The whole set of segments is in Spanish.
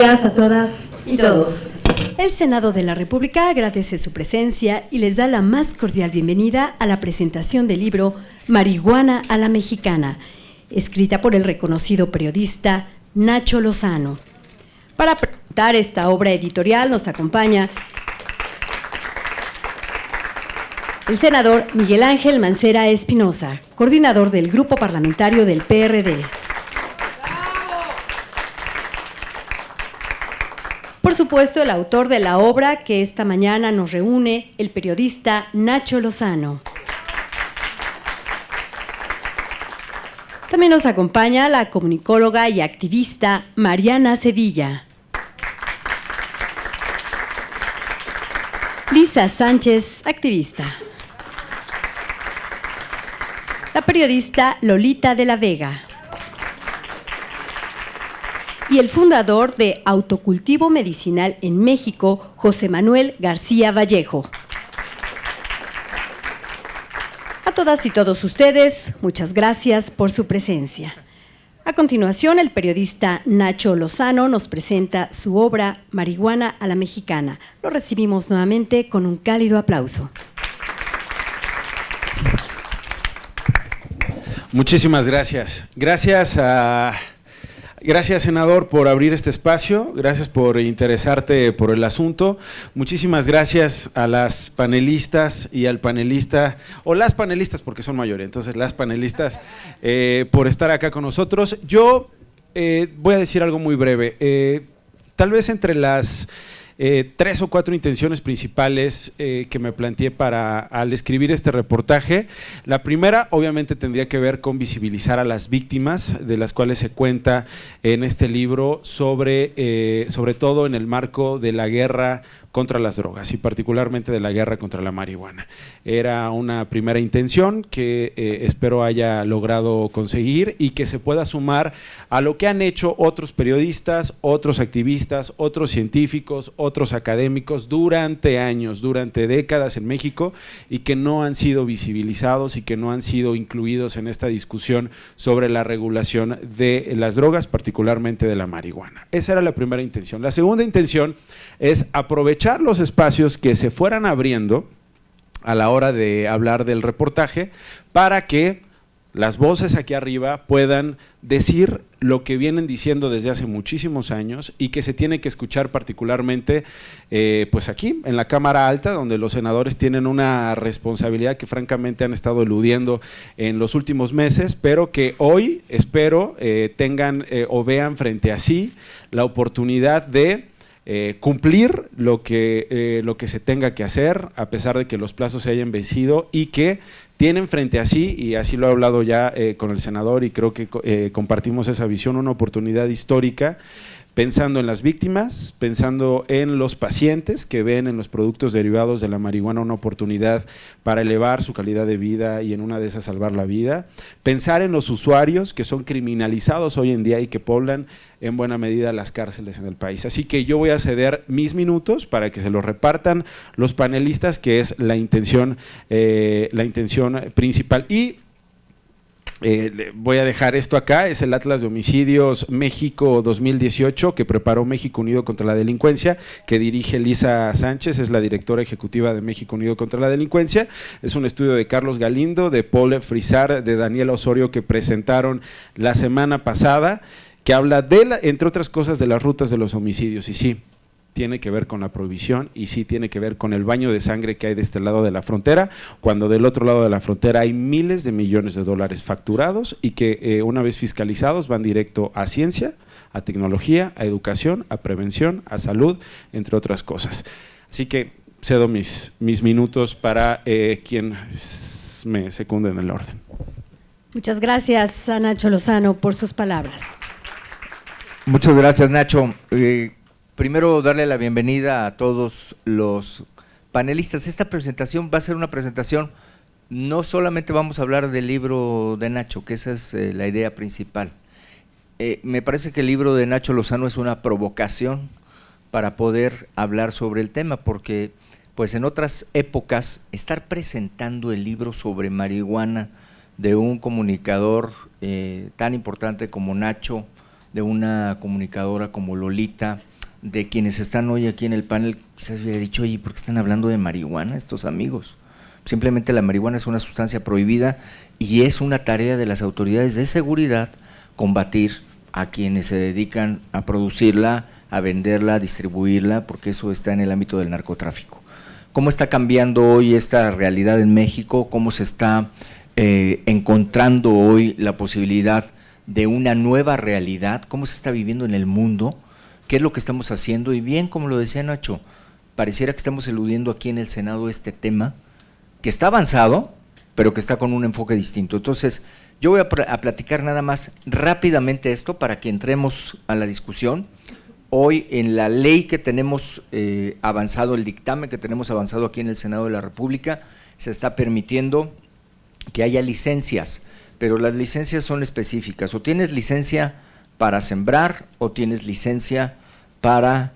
Gracias a todas y todos. El Senado de la República agradece su presencia y les da la más cordial bienvenida a la presentación del libro Marihuana a la Mexicana, escrita por el reconocido periodista Nacho Lozano. Para presentar esta obra editorial nos acompaña el senador Miguel Ángel Mancera Espinosa, coordinador del Grupo Parlamentario del PRD. Por supuesto, el autor de la obra que esta mañana nos reúne, el periodista Nacho Lozano. También nos acompaña la comunicóloga y activista Mariana Sevilla. Lisa Sánchez, activista. La periodista Lolita de la Vega. Y el fundador de Autocultivo Medicinal en México, José Manuel García Vallejo. A todas y todos ustedes, muchas gracias por su presencia. A continuación, el periodista Nacho Lozano nos presenta su obra Marihuana a la Mexicana. Lo recibimos nuevamente con un cálido aplauso. Muchísimas gracias. Gracias, senador, por abrir este espacio, gracias por interesarte por el asunto. Muchísimas gracias a las panelistas y al panelista, o las panelistas porque son mayoría, entonces las panelistas, por estar acá con nosotros. Yo voy a decir algo muy breve. Tal vez entre las 3 o 4 intenciones principales que me planteé al escribir este reportaje. La primera, obviamente, tendría que ver con visibilizar a las víctimas de las cuales se cuenta en este libro, sobre todo en el marco de la guerra contra las drogas y particularmente de la guerra contra la marihuana. Era una primera intención que espero haya logrado conseguir y que se pueda sumar a lo que han hecho otros periodistas, otros activistas, otros científicos, otros académicos durante años, durante décadas en México, y que no han sido visibilizados y que no han sido incluidos en esta discusión sobre la regulación de las drogas, particularmente de la marihuana. Esa era la primera intención. La segunda intención es aprovechar los espacios que se fueran abriendo a la hora de hablar del reportaje para que las voces aquí arriba puedan decir lo que vienen diciendo desde hace muchísimos años y que se tiene que escuchar particularmente pues aquí en la Cámara Alta, donde los senadores tienen una responsabilidad que francamente han estado eludiendo en los últimos meses, pero que hoy espero tengan o vean frente a sí la oportunidad de cumplir lo que se tenga que hacer, a pesar de que los plazos se hayan vencido, y que tienen frente a sí, y así lo he hablado ya con el senador y creo que compartimos esa visión, una oportunidad histórica, pensando en las víctimas, pensando en los pacientes que ven en los productos derivados de la marihuana una oportunidad para elevar su calidad de vida y en una de esas salvar la vida, pensar en los usuarios que son criminalizados hoy en día y que poblan en buena medida las cárceles en el país. Así que yo voy a ceder mis minutos para que se los repartan los panelistas, que es la intención principal. Y voy a dejar esto acá, es el Atlas de Homicidios México 2018 que preparó México Unido contra la Delincuencia, que dirige Lisa Sánchez, es la directora ejecutiva de México Unido contra la Delincuencia. Es un estudio de Carlos Galindo, de Paul Frisar, de Daniela Osorio, que presentaron la semana pasada, que habla entre otras cosas, de las rutas de los homicidios. Y sí, tiene que ver con la prohibición y sí tiene que ver con el baño de sangre que hay de este lado de la frontera, cuando del otro lado de la frontera hay miles de millones de dólares facturados y que una vez fiscalizados van directo a ciencia, a tecnología, a educación, a prevención, a salud, entre otras cosas. Así que cedo mis minutos para quien me secunde en el orden. Muchas gracias a Nacho Lozano por sus palabras. Muchas gracias, Nacho. Primero, darle la bienvenida a todos los panelistas. Esta presentación va a ser una presentación, no solamente vamos a hablar del libro de Nacho, que esa es la idea principal. Me parece que el libro de Nacho Lozano es una provocación para poder hablar sobre el tema, porque pues en otras épocas estar presentando el libro sobre marihuana de un comunicador tan importante como Nacho, de una comunicadora como Lolita, de quienes están hoy aquí en el panel, quizás hubiera dicho, oye, ¿por qué están hablando de marihuana estos amigos? Simplemente la marihuana es una sustancia prohibida y es una tarea de las autoridades de seguridad combatir a quienes se dedican a producirla, a venderla, a distribuirla, porque eso está en el ámbito del narcotráfico. ¿Cómo está cambiando hoy esta realidad en México? ¿Cómo se está encontrando hoy la posibilidad de una nueva realidad? ¿Cómo se está viviendo en el mundo? ¿Qué es lo que estamos haciendo? Y bien, como lo decía Nacho, pareciera que estamos eludiendo aquí en el Senado este tema, que está avanzado, pero que está con un enfoque distinto. Entonces, yo voy a platicar nada más rápidamente esto para que entremos a la discusión. Hoy en la ley que tenemos avanzado, el dictamen que tenemos avanzado aquí en el Senado de la República, se está permitiendo que haya licencias, pero las licencias son específicas. O tienes licencia para sembrar o tienes licencia para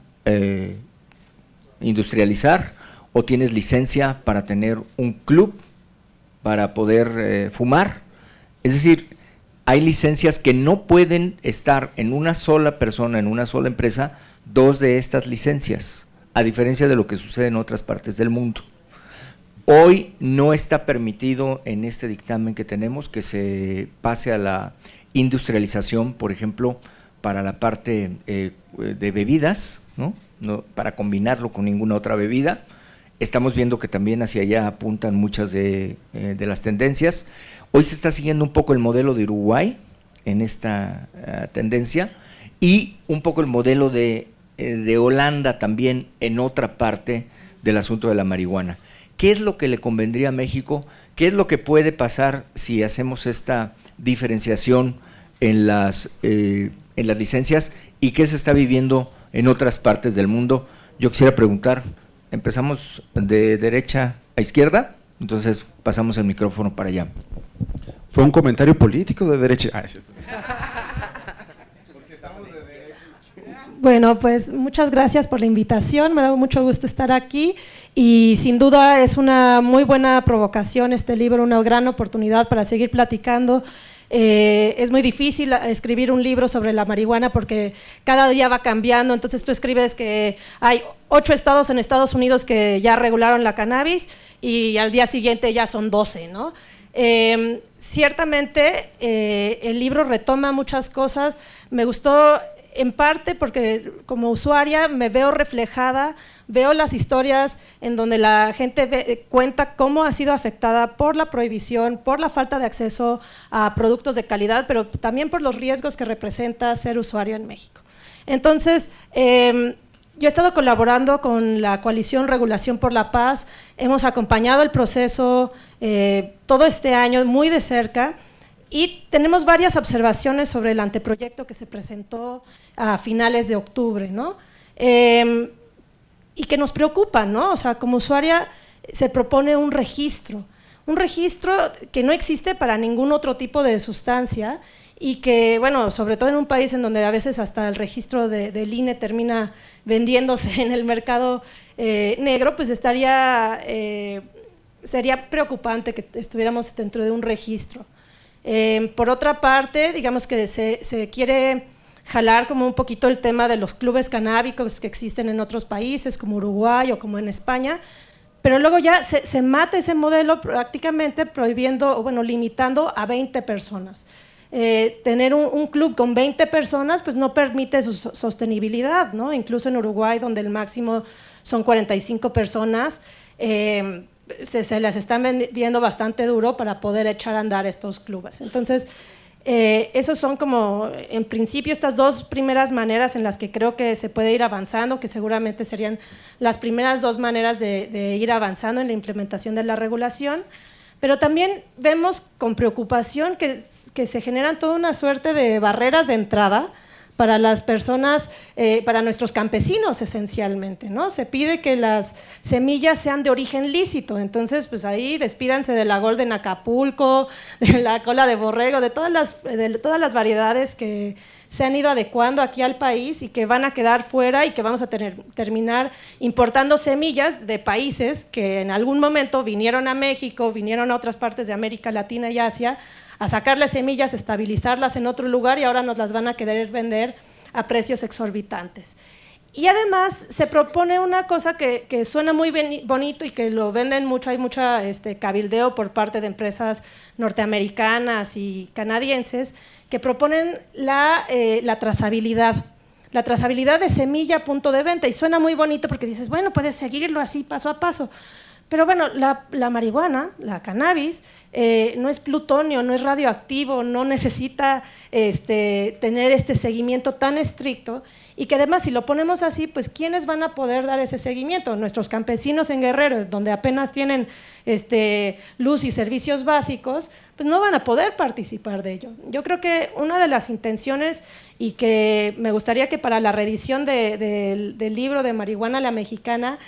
industrializar o tienes licencia para tener un club para poder fumar. Es decir, hay licencias que no pueden estar en una sola persona, en una sola empresa, dos de estas licencias, a diferencia de lo que sucede en otras partes del mundo. Hoy no está permitido en este dictamen que tenemos que se pase a la industrialización, por ejemplo, para la parte de bebidas, ¿no? Para combinarlo con ninguna otra bebida. Estamos viendo que también hacia allá apuntan muchas de las tendencias. Hoy se está siguiendo un poco el modelo de Uruguay en esta tendencia y un poco el modelo de Holanda también en otra parte del asunto de la marihuana. ¿Qué es lo que le convendría a México? ¿Qué es lo que puede pasar si hacemos esta diferenciación en las licencias y qué se está viviendo en otras partes del mundo? Yo quisiera preguntar, empezamos de derecha a izquierda, entonces pasamos el micrófono para allá. ¿Fue un comentario político de derecha? Ah, es cierto. Bueno, pues muchas gracias por la invitación, me da mucho gusto estar aquí y sin duda es una muy buena provocación este libro, una gran oportunidad para seguir platicando. Es muy difícil escribir un libro sobre la marihuana porque cada día va cambiando, entonces tú escribes que hay 8 estados en Estados Unidos que ya regularon la cannabis y al día siguiente ya son 12, ¿no? Ciertamente el libro retoma muchas cosas, me gustó en parte porque como usuaria me veo reflejada, veo las historias en donde la gente cuenta cómo ha sido afectada por la prohibición, por la falta de acceso a productos de calidad, pero también por los riesgos que representa ser usuario en México. Entonces, yo he estado colaborando con la coalición Regulación por la Paz, hemos acompañado el proceso todo este año muy de cerca y tenemos varias observaciones sobre el anteproyecto que se presentó a finales de octubre, ¿no? Y que nos preocupa, ¿no? O sea, como usuaria se propone un registro que no existe para ningún otro tipo de sustancia y que, bueno, sobre todo en un país en donde a veces hasta el registro del INE termina vendiéndose en el mercado negro, pues sería preocupante que estuviéramos dentro de un registro. Por otra parte, digamos que se quiere jalar como un poquito el tema de los clubes canábicos que existen en otros países como Uruguay o como en España, pero luego ya se mata ese modelo prácticamente prohibiendo o bueno, limitando a 20 personas. Tener un club con 20 personas pues no permite su sostenibilidad, ¿no? Incluso en Uruguay, donde el máximo son 45 personas, se las están viendo bastante duro para poder echar a andar estos clubes. Entonces, esos son como, en principio, estas dos primeras maneras en las que creo que se puede ir avanzando, que seguramente serían las primeras dos maneras de ir avanzando en la implementación de la regulación, pero también vemos con preocupación que se generan toda una suerte de barreras de entrada para las personas, para nuestros campesinos esencialmente, ¿no? Se pide que las semillas sean de origen lícito, entonces pues ahí despídanse de la Golden Acapulco, de la cola de borrego, de todas las variedades que se han ido adecuando aquí al país y que van a quedar fuera y que vamos a terminar importando semillas de países que en algún momento vinieron a México, vinieron a otras partes de América Latina y Asia, a sacarle semillas, estabilizarlas en otro lugar y ahora nos las van a querer vender a precios exorbitantes. Y además se propone una cosa que suena muy bonito y que lo venden mucho, hay mucha cabildeo por parte de empresas norteamericanas y canadienses que proponen la trazabilidad. La trazabilidad de semilla a punto de venta, y suena muy bonito porque dices, bueno, puedes seguirlo así paso a paso. Pero bueno, la marihuana, la cannabis, no es plutonio, no es radioactivo, no necesita tener este seguimiento tan estricto, y que además si lo ponemos así, pues ¿quiénes van a poder dar ese seguimiento? Nuestros campesinos en Guerrero, donde apenas tienen luz y servicios básicos, pues no van a poder participar de ello. Yo creo que una de las intenciones, y que me gustaría que para la reedición del libro de Marihuana a la Mexicana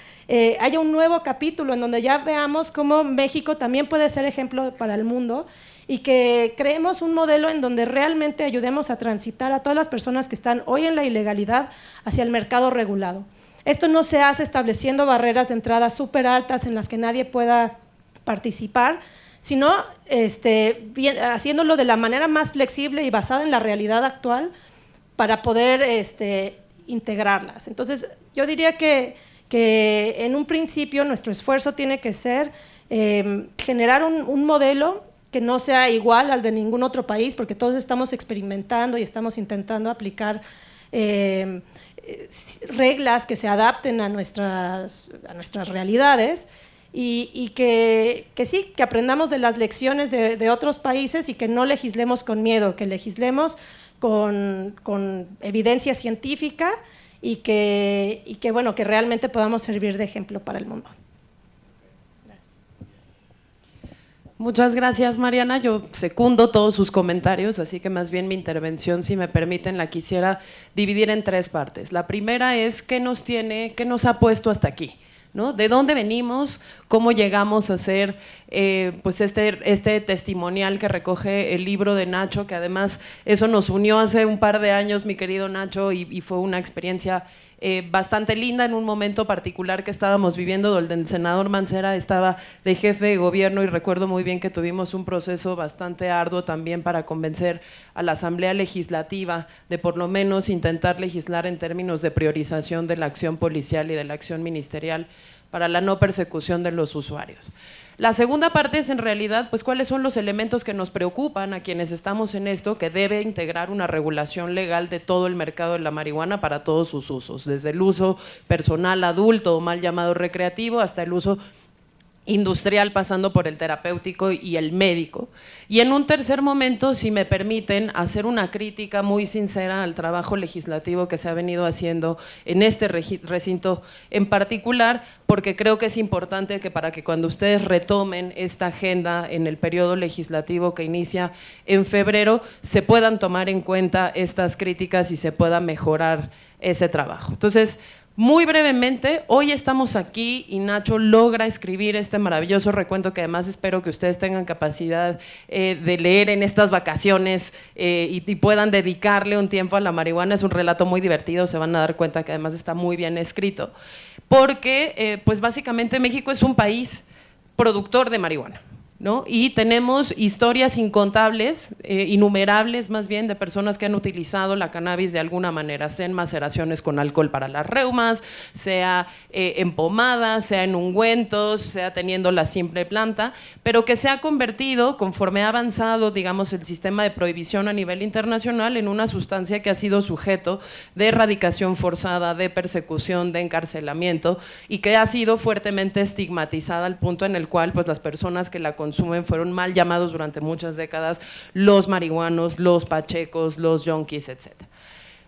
haya un nuevo capítulo en donde ya veamos cómo México también puede ser ejemplo para el mundo, y que creemos un modelo en donde realmente ayudemos a transitar a todas las personas que están hoy en la ilegalidad hacia el mercado regulado. Esto no se hace estableciendo barreras de entrada súper altas en las que nadie pueda participar, sino haciéndolo de la manera más flexible y basada en la realidad actual para poder integrarlas. Entonces, yo diría que en un principio nuestro esfuerzo tiene que ser generar un modelo que no sea igual al de ningún otro país, porque todos estamos experimentando y estamos intentando aplicar reglas que se adapten a nuestras realidades, y que sí, que aprendamos de las lecciones de otros países y que no legislemos con miedo, que legislemos con evidencia científica y que bueno, que realmente podamos servir de ejemplo para el mundo. Muchas gracias, Mariana. Yo secundo todos sus comentarios, así que más bien mi intervención, si me permiten, la quisiera dividir en 3 partes. La primera es qué nos ha puesto hasta aquí, ¿no? ¿De dónde venimos? ¿Cómo llegamos a ser pues este testimonial que recoge el libro de Nacho, que además eso nos unió hace un par de años, mi querido Nacho, y fue una experiencia bastante linda en un momento particular que estábamos viviendo, donde el senador Mancera estaba de jefe de gobierno, y recuerdo muy bien que tuvimos un proceso bastante arduo también para convencer a la Asamblea Legislativa de por lo menos intentar legislar en términos de priorización de la acción policial y de la acción ministerial para la no persecución de los usuarios. La segunda parte es en realidad pues cuáles son los elementos que nos preocupan a quienes estamos en esto, que debe integrar una regulación legal de todo el mercado de la marihuana para todos sus usos, desde el uso personal adulto o mal llamado recreativo hasta el uso industrial, pasando por el terapéutico y el médico. Y en un tercer momento, si me permiten, hacer una crítica muy sincera al trabajo legislativo que se ha venido haciendo en este recinto en particular, porque creo que es importante que para que cuando ustedes retomen esta agenda en el periodo legislativo que inicia en febrero, se puedan tomar en cuenta estas críticas y se pueda mejorar ese trabajo. Entonces, muy brevemente, hoy estamos aquí y Nacho logra escribir este maravilloso recuento que además espero que ustedes tengan capacidad de leer en estas vacaciones y puedan dedicarle un tiempo a la marihuana. Es un relato muy divertido, se van a dar cuenta que además está muy bien escrito, porque pues básicamente México es un país productor de marihuana, ¿no? Y tenemos historias incontables, innumerables más bien, de personas que han utilizado la cannabis de alguna manera, sea en maceraciones con alcohol para las reumas, sea en pomadas, sea en ungüentos, sea teniendo la simple planta, pero que se ha convertido, conforme ha avanzado, digamos, el sistema de prohibición a nivel internacional, en una sustancia que ha sido sujeto de erradicación forzada, de persecución, de encarcelamiento, y que ha sido fuertemente estigmatizada al punto en el cual pues las personas que la consumen fueron mal llamados durante muchas décadas los marihuanos, los pachecos, los yonkis, etc.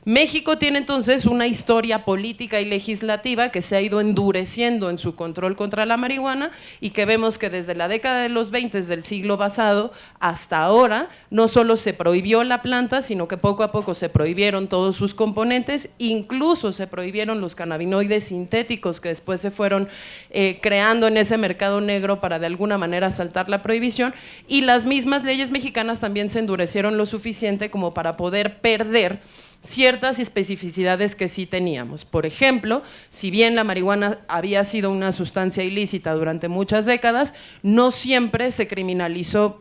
México tiene entonces una historia política y legislativa que se ha ido endureciendo en su control contra la marihuana, y que vemos que desde la década de los 20 del siglo pasado hasta ahora no solo se prohibió la planta, sino que poco a poco se prohibieron todos sus componentes, incluso se prohibieron los cannabinoides sintéticos que después se fueron creando en ese mercado negro para de alguna manera saltar la prohibición, y las mismas leyes mexicanas también se endurecieron lo suficiente como para poder perder ciertas especificidades que sí teníamos. Por ejemplo, si bien la marihuana había sido una sustancia ilícita durante muchas décadas, no siempre se criminalizó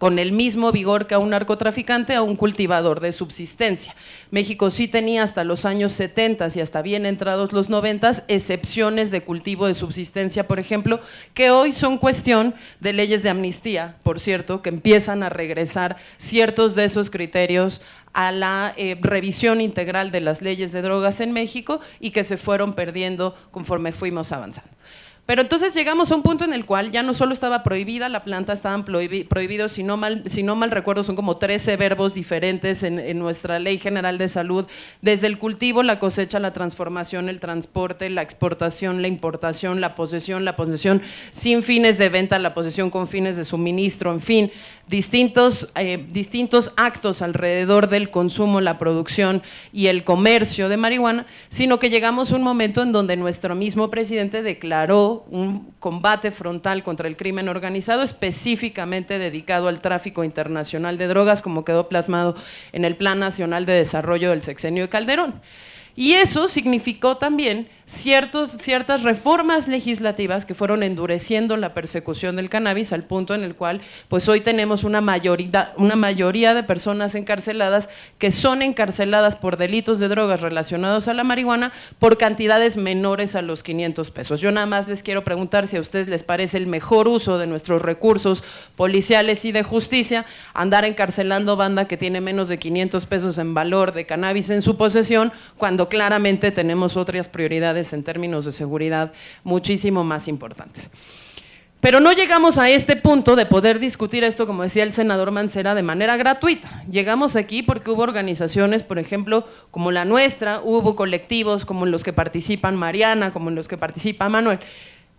con el mismo vigor que a un narcotraficante, a un cultivador de subsistencia. México sí tenía hasta los años 70 y hasta bien entrados los 90 excepciones de cultivo de subsistencia, por ejemplo, que hoy son cuestión de leyes de amnistía, por cierto, que empiezan a regresar ciertos de esos criterios a la revisión integral de las leyes de drogas en México y que se fueron perdiendo conforme fuimos avanzando. Pero entonces llegamos a un punto en el cual ya no solo estaba prohibida la planta, estaban prohibidos, si no mal recuerdo, son como 13 verbos diferentes en nuestra Ley General de Salud, desde el cultivo, la cosecha, la transformación, el transporte, la exportación, la importación, la posesión sin fines de venta, la posesión con fines de suministro, en fin, distintos actos alrededor del consumo, la producción y el comercio de marihuana, sino que llegamos a un momento en donde nuestro mismo presidente declaró un combate frontal contra el crimen organizado específicamente dedicado al tráfico internacional de drogas, como quedó plasmado en el Plan Nacional de Desarrollo del sexenio de Calderón. Y eso significó también ciertas reformas legislativas que fueron endureciendo la persecución del cannabis al punto en el cual pues hoy tenemos una mayoría de personas encarceladas que son encarceladas por delitos de drogas relacionados a la marihuana por cantidades menores a los 500 pesos. Yo nada más les quiero preguntar si a ustedes les parece el mejor uso de nuestros recursos policiales y de justicia andar encarcelando banda que tiene menos de 500 pesos en valor de cannabis en su posesión, cuando claramente tenemos otras prioridades en términos de seguridad muchísimo más importantes. Pero no llegamos a este punto de poder discutir esto, como decía el senador Mancera, de manera gratuita. Llegamos aquí porque hubo organizaciones, por ejemplo, como la nuestra, hubo colectivos como en los que participan Mariana, como en los que participa Manuel,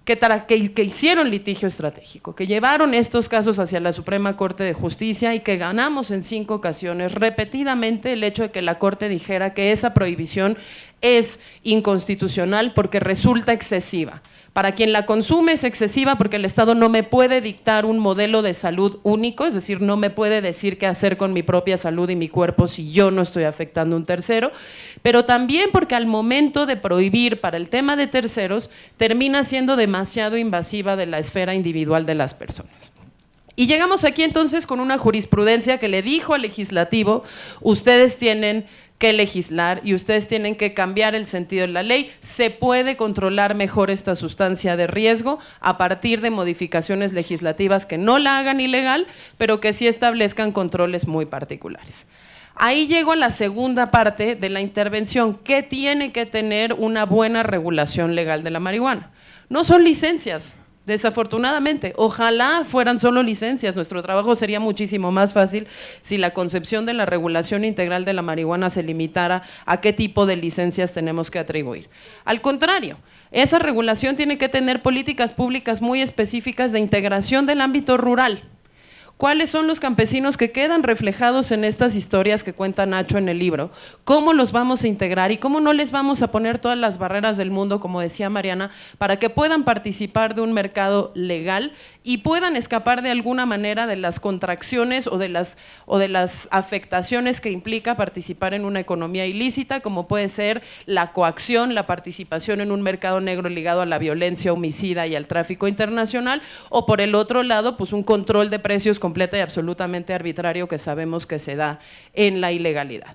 que hicieron litigio estratégico, que llevaron estos casos hacia la Suprema Corte de Justicia y que ganamos en 5 ocasiones repetidamente el hecho de que la Corte dijera que esa prohibición es inconstitucional porque resulta excesiva. Para quien la consume es excesiva porque el Estado no me puede dictar un modelo de salud único, es decir, no me puede decir qué hacer con mi propia salud y mi cuerpo si yo no estoy afectando a un tercero, pero también porque al momento de prohibir para el tema de terceros termina siendo demasiado invasiva de la esfera individual de las personas. Y llegamos aquí entonces con una jurisprudencia que le dijo al legislativo, ustedes tienen que legislar y ustedes tienen que cambiar el sentido de la ley. Se puede controlar mejor esta sustancia de riesgo a partir de modificaciones legislativas que no la hagan ilegal, pero que sí establezcan controles muy particulares. Ahí llego a la segunda parte de la intervención. ¿Qué tiene que tener una buena regulación legal de la marihuana? No son licencias. Desafortunadamente, ojalá fueran solo licencias, nuestro trabajo sería muchísimo más fácil si la concepción de la regulación integral de la marihuana se limitara a qué tipo de licencias tenemos que atribuir. Al contrario, esa regulación tiene que tener políticas públicas muy específicas de integración del ámbito rural. ¿Cuáles son los campesinos que quedan reflejados en estas historias que cuenta Nacho en el libro? ¿Cómo los vamos a integrar y cómo no les vamos a poner todas las barreras del mundo, como decía Mariana, para que puedan participar de un mercado legal y puedan escapar de alguna manera de las contracciones o de las afectaciones que implica participar en una economía ilícita, como puede ser la coacción, la participación en un mercado negro ligado a la violencia homicida y al tráfico internacional, o por el otro lado, pues un control de precios completa y absolutamente arbitrario que sabemos que se da en la ilegalidad.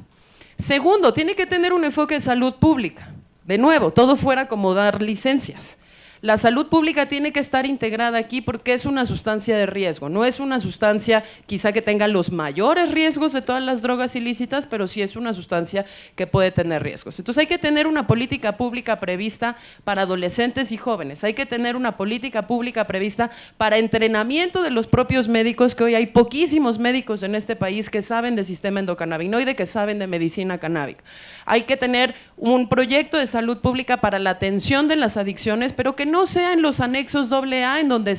Segundo, tiene que tener un enfoque de salud pública. De nuevo, todo fuera como dar licencias. La salud pública tiene que estar integrada aquí porque es una sustancia de riesgo, no es una sustancia quizá que tenga los mayores riesgos de todas las drogas ilícitas, pero sí es una sustancia que puede tener riesgos. Entonces hay que tener una política pública prevista para adolescentes y jóvenes, hay que tener una política pública prevista para entrenamiento de los propios médicos, que hoy hay poquísimos médicos en este país que saben de sistema endocannabinoide, que saben de medicina canábica. Hay que tener un proyecto de salud pública para la atención de las adicciones, pero que no sea en los anexos AA en donde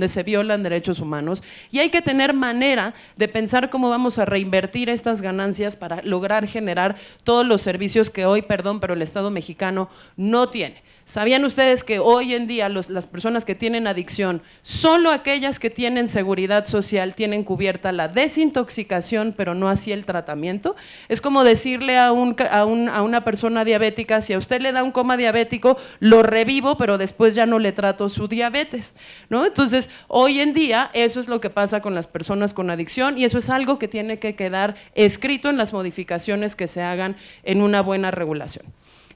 se violan derechos humanos, y hay que tener manera de pensar cómo vamos a reinvertir estas ganancias para lograr generar todos los servicios que hoy, pero el Estado mexicano no tiene. ¿Sabían ustedes que hoy en día las personas que tienen adicción, solo aquellas que tienen seguridad social tienen cubierta la desintoxicación, pero no así el tratamiento? Es como decirle a una persona diabética, si a usted le da un coma diabético, lo revivo, pero después después ya no le trato su diabetes, ¿no? Entonces, hoy en día eso es lo que pasa con las personas con adicción y eso es algo que tiene que quedar escrito en las modificaciones que se hagan en una buena regulación.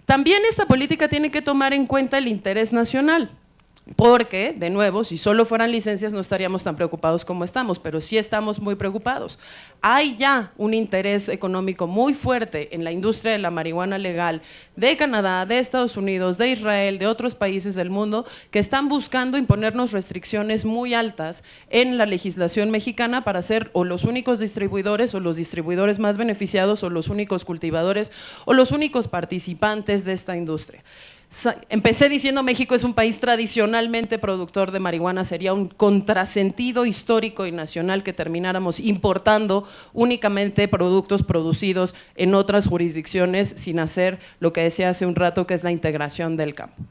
También esta política tiene que tomar en cuenta el interés nacional. Porque, de nuevo, si solo fueran licencias no estaríamos tan preocupados como estamos, pero sí estamos muy preocupados. Hay ya un interés económico muy fuerte en la industria de la marihuana legal de Canadá, de Estados Unidos, de Israel, de otros países del mundo, que están buscando imponernos restricciones muy altas en la legislación mexicana para ser o los únicos distribuidores o los distribuidores más beneficiados o los únicos cultivadores o los únicos participantes de esta industria. Empecé diciendo México es un país tradicionalmente productor de marihuana, sería un contrasentido histórico y nacional que termináramos importando únicamente productos producidos en otras jurisdicciones sin hacer lo que decía hace un rato que es la integración del campo.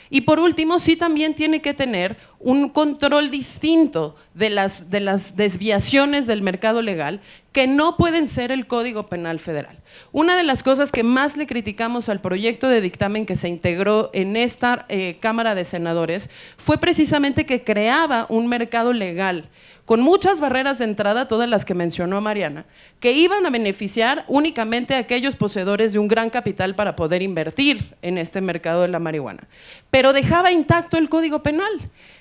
Y por último, sí también tiene que tener un control distinto de las desviaciones del mercado legal que no pueden ser el Código Penal Federal. Una de las cosas que más le criticamos al proyecto de dictamen que se integró en esta Cámara de Senadores fue precisamente que creaba un mercado legal con muchas barreras de entrada, todas las que mencionó Mariana, que iban a beneficiar únicamente a aquellos poseedores de un gran capital para poder invertir en este mercado de la marihuana, pero dejaba intacto el Código Penal.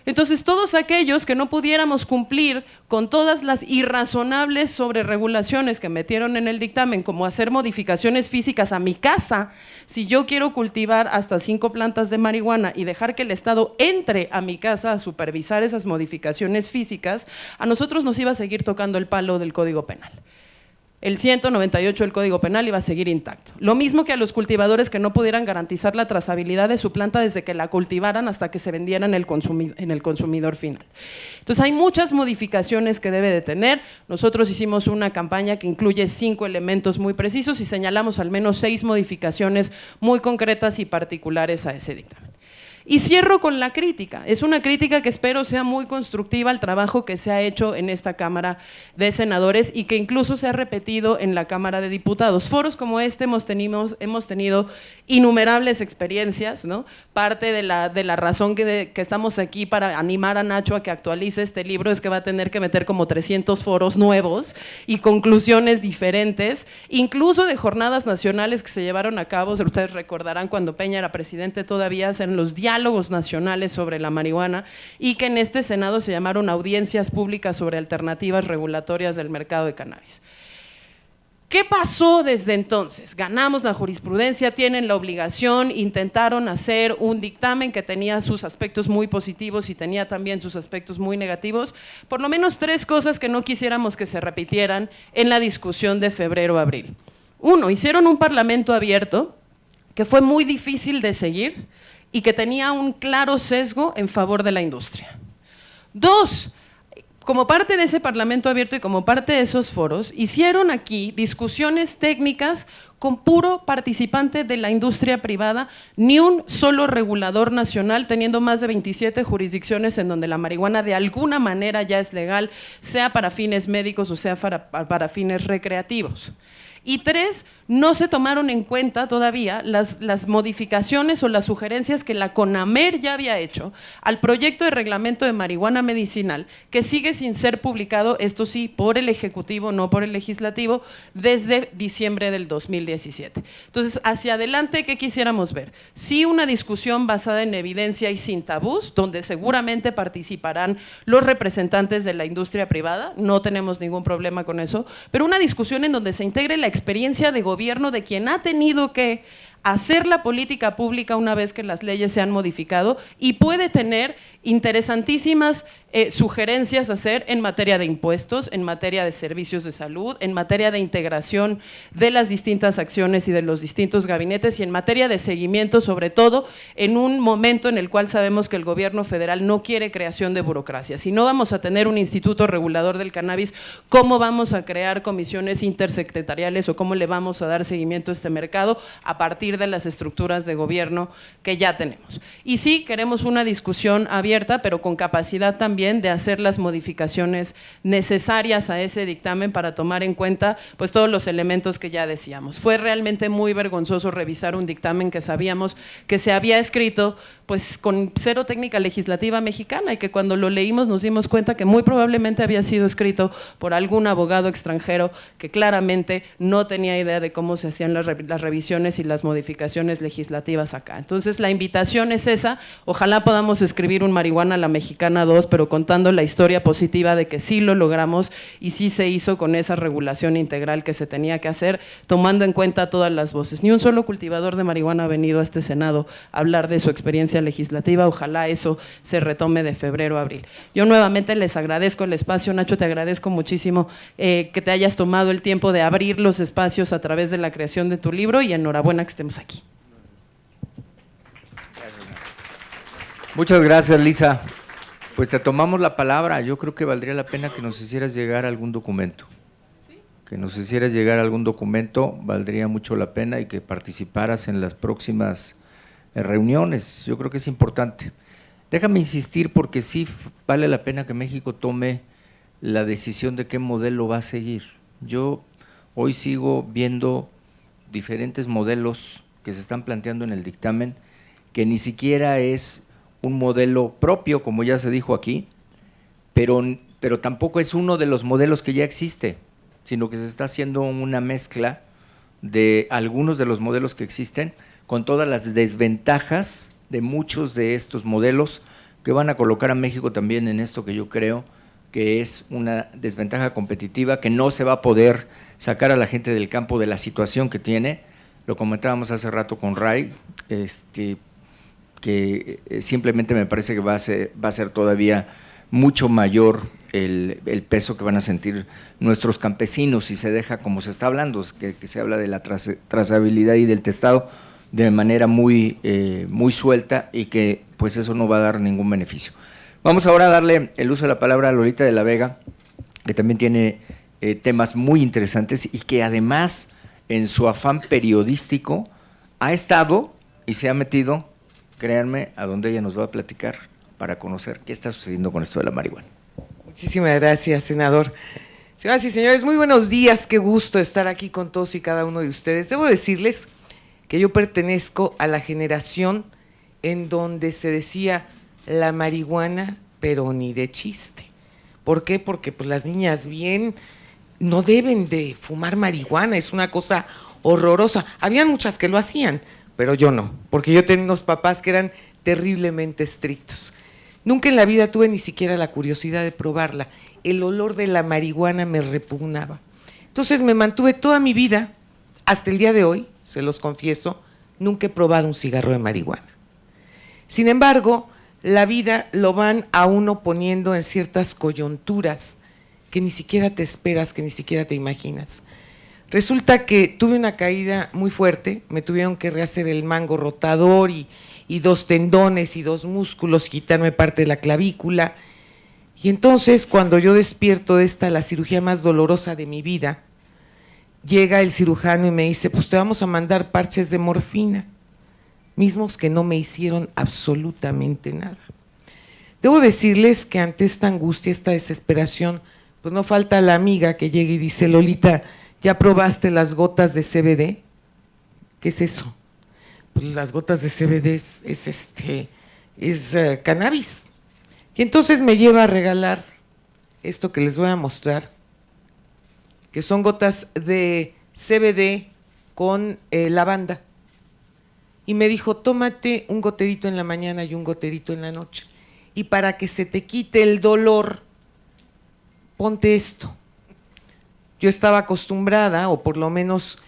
Entonces, todos aquellos que no pudiéramos cumplir con todas las irrazonables sobreregulaciones que metieron en el dictamen, como hacer modificaciones físicas a mi casa, si yo quiero cultivar hasta 5 plantas de marihuana y dejar que el Estado entre a mi casa a supervisar esas modificaciones físicas, a nosotros nos iba a seguir tocando el palo del Código Penal. El 198 del Código Penal iba a seguir intacto. Lo mismo que a los cultivadores que no pudieran garantizar la trazabilidad de su planta desde que la cultivaran hasta que se vendiera en el consumidor final. Entonces hay muchas modificaciones que debe de tener. Nosotros hicimos una campaña que incluye 5 elementos muy precisos y señalamos al menos 6 modificaciones muy concretas y particulares a ese dictamen. Y cierro con la crítica. Es una crítica que espero sea muy constructiva al trabajo que se ha hecho en esta Cámara de Senadores y que incluso se ha repetido en la Cámara de Diputados. Foros como este hemos tenido innumerables experiencias, ¿no? Parte de la razón que estamos aquí para animar a Nacho a que actualice este libro es que va a tener que meter como 300 foros nuevos y conclusiones diferentes, incluso de jornadas nacionales que se llevaron a cabo. Ustedes recordarán cuando Peña era presidente todavía hacen los diálogos nacionales sobre la marihuana y que en este Senado se llamaron audiencias públicas sobre alternativas regulatorias del mercado de cannabis. ¿Qué pasó desde entonces? Ganamos la jurisprudencia, tienen la obligación, intentaron hacer un dictamen que tenía sus aspectos muy positivos y tenía también sus aspectos muy negativos. Por lo menos 3 cosas que no quisiéramos que se repitieran en la discusión de febrero-abril. 1, hicieron un parlamento abierto que fue muy difícil de seguir y que tenía un claro sesgo en favor de la industria. 2, como parte de ese parlamento abierto y como parte de esos foros, hicieron aquí discusiones técnicas con puro participante de la industria privada, ni un solo regulador nacional, teniendo más de 27 jurisdicciones en donde la marihuana de alguna manera ya es legal, sea para fines médicos o sea para fines recreativos. Y 3, no se tomaron en cuenta todavía las modificaciones o las sugerencias que la CONAMER ya había hecho al proyecto de reglamento de marihuana medicinal, que sigue sin ser publicado, esto sí, por el Ejecutivo, no por el Legislativo, desde diciembre del 2017. Entonces, hacia adelante, ¿qué quisiéramos ver? Sí, una discusión basada en evidencia y sin tabús, donde seguramente participarán los representantes de la industria privada, no tenemos ningún problema con eso, pero una discusión en donde se integre la experiencia de gobierno de quien ha tenido que hacer la política pública una vez que las leyes se han modificado y puede tener interesantísimas sugerencias a hacer en materia de impuestos, en materia de servicios de salud, en materia de integración de las distintas acciones y de los distintos gabinetes y en materia de seguimiento, sobre todo en un momento en el cual sabemos que el gobierno federal no quiere creación de burocracia. Si no vamos a tener un instituto regulador del cannabis, ¿cómo vamos a crear comisiones intersecretariales o cómo le vamos a dar seguimiento a este mercado a partir salir de las estructuras de gobierno que ya tenemos. Y sí, queremos una discusión abierta, pero con capacidad también de hacer las modificaciones necesarias a ese dictamen para tomar en cuenta pues todos los elementos que ya decíamos. Fue realmente muy vergonzoso revisar un dictamen que sabíamos que se había escrito pues con cero técnica legislativa mexicana y que cuando lo leímos nos dimos cuenta que muy probablemente había sido escrito por algún abogado extranjero que claramente no tenía idea de cómo se hacían las revisiones y las modificaciones legislativas acá. Entonces la invitación es esa, ojalá podamos escribir un Marihuana a la Mexicana 2, pero contando la historia positiva de que sí lo logramos y sí se hizo con esa regulación integral que se tenía que hacer, tomando en cuenta todas las voces. Ni un solo cultivador de marihuana ha venido a este Senado a hablar de su experiencia legislativa, ojalá eso se retome de febrero a abril. Yo nuevamente les agradezco el espacio, Nacho, te agradezco muchísimo que te hayas tomado el tiempo de abrir los espacios a través de la creación de tu libro y enhorabuena que estemos aquí. Muchas gracias, Lisa. Pues te tomamos la palabra. Yo creo que valdría la pena que nos hicieras llegar algún documento. Que nos hicieras llegar algún documento, valdría mucho la pena, y que participaras en las próximas reuniones. Yo creo que es importante. Déjame insistir porque sí vale la pena que México tome la decisión de qué modelo va a seguir. Yo hoy sigo viendo diferentes modelos que se están planteando en el dictamen, que ni siquiera es un modelo propio, como ya se dijo aquí, pero tampoco es uno de los modelos que ya existe, sino que se está haciendo una mezcla de algunos de los modelos que existen con todas las desventajas de muchos de estos modelos que van a colocar a México también en esto que yo creo que es una desventaja competitiva, que no se va a poder sacar a la gente del campo de la situación que tiene. Lo comentábamos hace rato con Ray, que simplemente me parece que va a ser todavía mucho mayor el peso que van a sentir nuestros campesinos si se deja, como se está hablando, que se habla de la trazabilidad y del testado de manera muy suelta, y que pues eso no va a dar ningún beneficio. Vamos ahora a darle el uso de la palabra a Lolita de la Vega, que también tiene temas muy interesantes y que además en su afán periodístico ha estado y se ha metido, créanme, a donde ella nos va a platicar para conocer qué está sucediendo con esto de la marihuana. Muchísimas gracias, senador. Señoras y señores, muy buenos días, qué gusto estar aquí con todos y cada uno de ustedes. Debo decirles que yo pertenezco a la generación en donde se decía la marihuana, pero ni de chiste. ¿Por qué? Porque pues las niñas bien no deben de fumar marihuana, es una cosa horrorosa. Habían muchas que lo hacían, pero yo no, porque yo tenía unos papás que eran terriblemente estrictos. Nunca en la vida tuve ni siquiera la curiosidad de probarla. El olor de la marihuana me repugnaba. Entonces me mantuve toda mi vida, hasta el día de hoy, se los confieso, nunca he probado un cigarro de marihuana. Sin embargo, la vida lo van a uno poniendo en ciertas coyunturas que ni siquiera te esperas, que ni siquiera te imaginas. Resulta que tuve una caída muy fuerte, me tuvieron que rehacer el mango rotador y 2 tendones y 2 músculos, quitarme parte de la clavícula. Y entonces, cuando yo despierto de esta, la cirugía más dolorosa de mi vida, llega el cirujano y me dice, pues te vamos a mandar parches de morfina, mismos que no me hicieron absolutamente nada. Debo decirles que ante esta angustia, esta desesperación, pues no falta la amiga que llega y dice, Lolita, ¿ya probaste las gotas de CBD? ¿Qué es eso? Pues las gotas de CBD es cannabis. Y entonces me lleva a regalar esto que les voy a mostrar, que son gotas de CBD con lavanda. Y me dijo, tómate un goterito en la mañana y un goterito en la noche. Y para que se te quite el dolor, ponte esto. Yo estaba acostumbrada, o por lo menos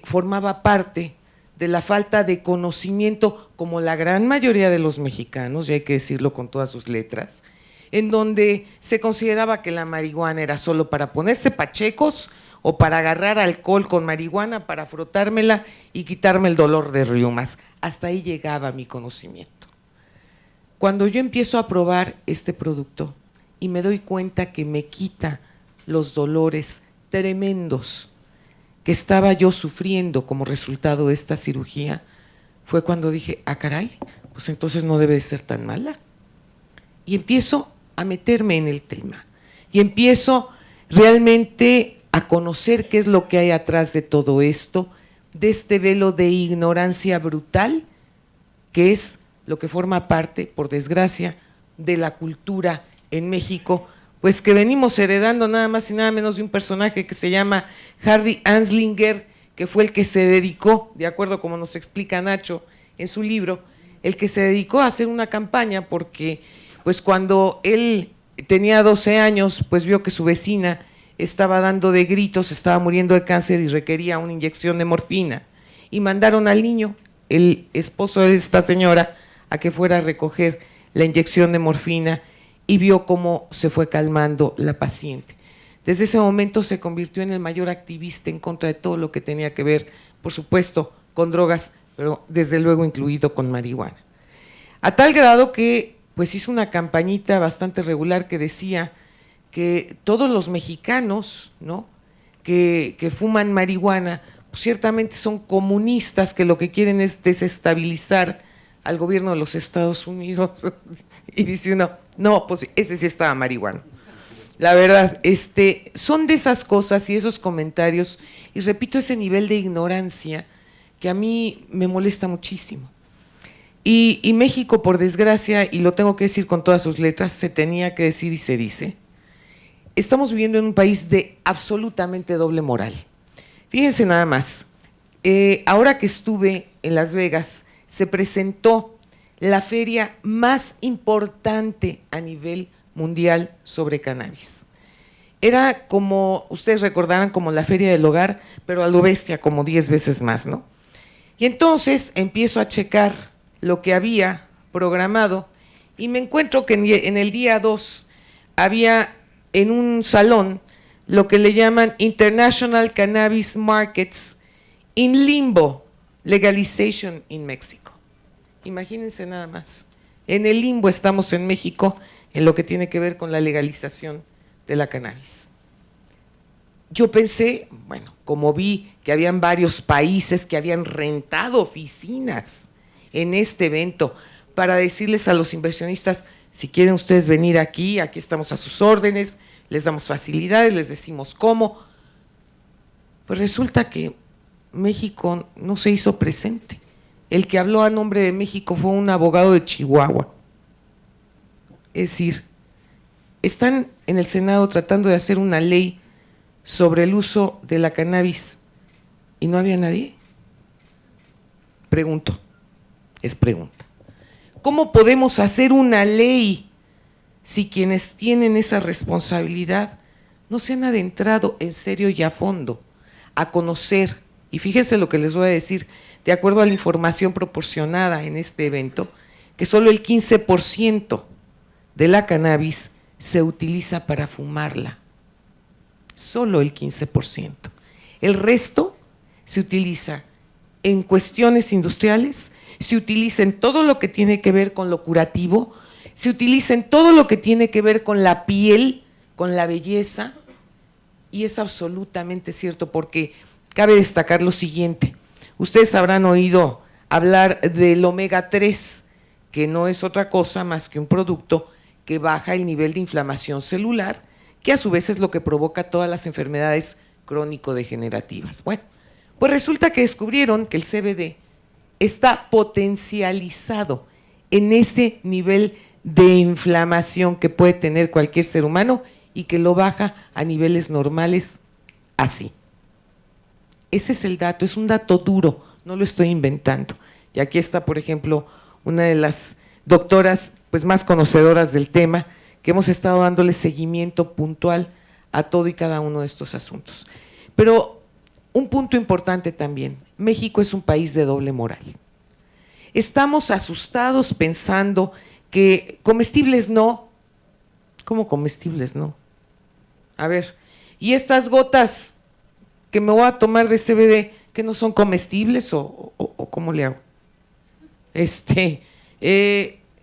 formaba parte de la falta de conocimiento, como la gran mayoría de los mexicanos, y hay que decirlo con todas sus letras, en donde se consideraba que la marihuana era solo para ponerse pachecos o para agarrar alcohol con marihuana, para frotármela y quitarme el dolor de riumas. Hasta ahí llegaba mi conocimiento. Cuando yo empiezo a probar este producto y me doy cuenta que me quita los dolores tremendos que estaba yo sufriendo como resultado de esta cirugía, fue cuando dije, ah, caray, pues entonces no debe de ser tan mala. Y empiezo a meterme en el tema y empiezo realmente a conocer qué es lo que hay atrás de todo esto, de este velo de ignorancia brutal, que es lo que forma parte, por desgracia, de la cultura en México, pues que venimos heredando nada más y nada menos de un personaje que se llama Harry Anslinger, que fue el que se dedicó, de acuerdo como nos explica Nacho en su libro, el que se dedicó a hacer una campaña porque pues cuando él tenía 12 años, pues vio que su vecina estaba dando de gritos, estaba muriendo de cáncer y requería una inyección de morfina. Y mandaron al niño, el esposo de esta señora, a que fuera a recoger la inyección de morfina y vio cómo se fue calmando la paciente. Desde ese momento se convirtió en el mayor activista en contra de todo lo que tenía que ver, por supuesto, con drogas, pero desde luego incluido con marihuana. A tal grado que pues hizo una campañita bastante regular que decía que todos los mexicanos, ¿no?, que fuman marihuana, pues ciertamente son comunistas que lo que quieren es desestabilizar al gobierno de los Estados Unidos. Y dice uno, no, pues ese sí estaba marihuana. La verdad, son de esas cosas y esos comentarios, y repito, ese nivel de ignorancia que a mí me molesta muchísimo. Y México, por desgracia, y lo tengo que decir con todas sus letras, se tenía que decir y se dice, estamos viviendo en un país de absolutamente doble moral. Fíjense nada más, ahora que estuve en Las Vegas, se presentó la feria más importante a nivel mundial sobre cannabis. Era como, ustedes recordarán, como la feria del hogar, pero a lo bestia, como 10 veces más, ¿no? Y entonces empiezo a checar lo que había programado y me encuentro que en el día 2 había en un salón lo que le llaman International Cannabis Markets in Limbo, Legalization in Mexico. Imagínense nada más, en el limbo estamos en México en lo que tiene que ver con la legalización de la cannabis. Yo pensé, bueno, como vi que habían varios países que habían rentado oficinas en este evento para decirles a los inversionistas, si quieren ustedes venir aquí, aquí estamos a sus órdenes, les damos facilidades, les decimos cómo. Pues resulta que México no se hizo presente. El que habló a nombre de México fue un abogado de Chihuahua. Es decir, están en el Senado tratando de hacer una ley sobre el uso de la cannabis y no había nadie. Pregunto, es pregunta. ¿Cómo podemos hacer una ley si quienes tienen esa responsabilidad no se han adentrado en serio y a fondo a conocer? Y fíjense lo que les voy a decir, de acuerdo a la información proporcionada en este evento, que solo el 15% de la cannabis se utiliza para fumarla. Solo el 15%. El resto se utiliza en cuestiones industriales, se utiliza en todo lo que tiene que ver con lo curativo, se utiliza en todo lo que tiene que ver con la piel, con la belleza, y es absolutamente cierto porque cabe destacar lo siguiente. Ustedes habrán oído hablar del omega 3, que no es otra cosa más que un producto que baja el nivel de inflamación celular, que a su vez es lo que provoca todas las enfermedades crónico-degenerativas. Bueno, pues resulta que descubrieron que el CBD está potencializado en ese nivel de inflamación que puede tener cualquier ser humano y que lo baja a niveles normales así. Ese es el dato, es un dato duro, no lo estoy inventando. Y aquí está, por ejemplo, una de las doctoras pues más conocedoras del tema, que hemos estado dándole seguimiento puntual a todo y cada uno de estos asuntos. Pero un punto importante también, México es un país de doble moral. Estamos asustados pensando que comestibles no. ¿Cómo comestibles no? A ver, ¿y estas gotas que me voy a tomar de CBD que no son comestibles o cómo le hago?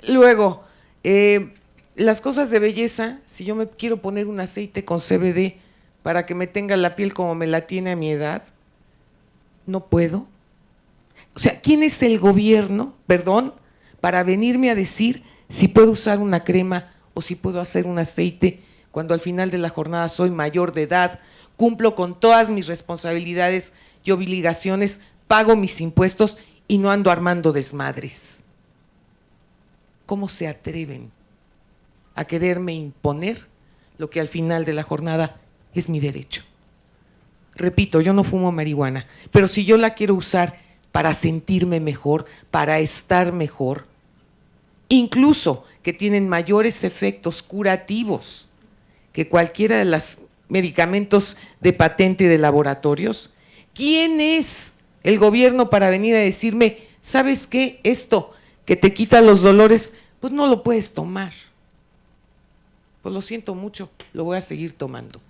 Luego, las cosas de belleza, si yo me quiero poner un aceite con CBD para que me tenga la piel como me la tiene a mi edad, no puedo. O sea, ¿quién es el gobierno, perdón, para venirme a decir si puedo usar una crema o si puedo hacer un aceite cuando al final de la jornada soy mayor de edad, cumplo con todas mis responsabilidades y obligaciones, pago mis impuestos y no ando armando desmadres? ¿Cómo se atreven a quererme imponer lo que al final de la jornada es mi derecho? Repito, yo no fumo marihuana, pero si yo la quiero usar para sentirme mejor, para estar mejor, incluso que tienen mayores efectos curativos que cualquiera de los medicamentos de patente de laboratorios, ¿quién es el gobierno para venir a decirme, ¿sabes qué? Esto que te quita los dolores, pues no lo puedes tomar. Pues lo siento mucho, lo voy a seguir tomando.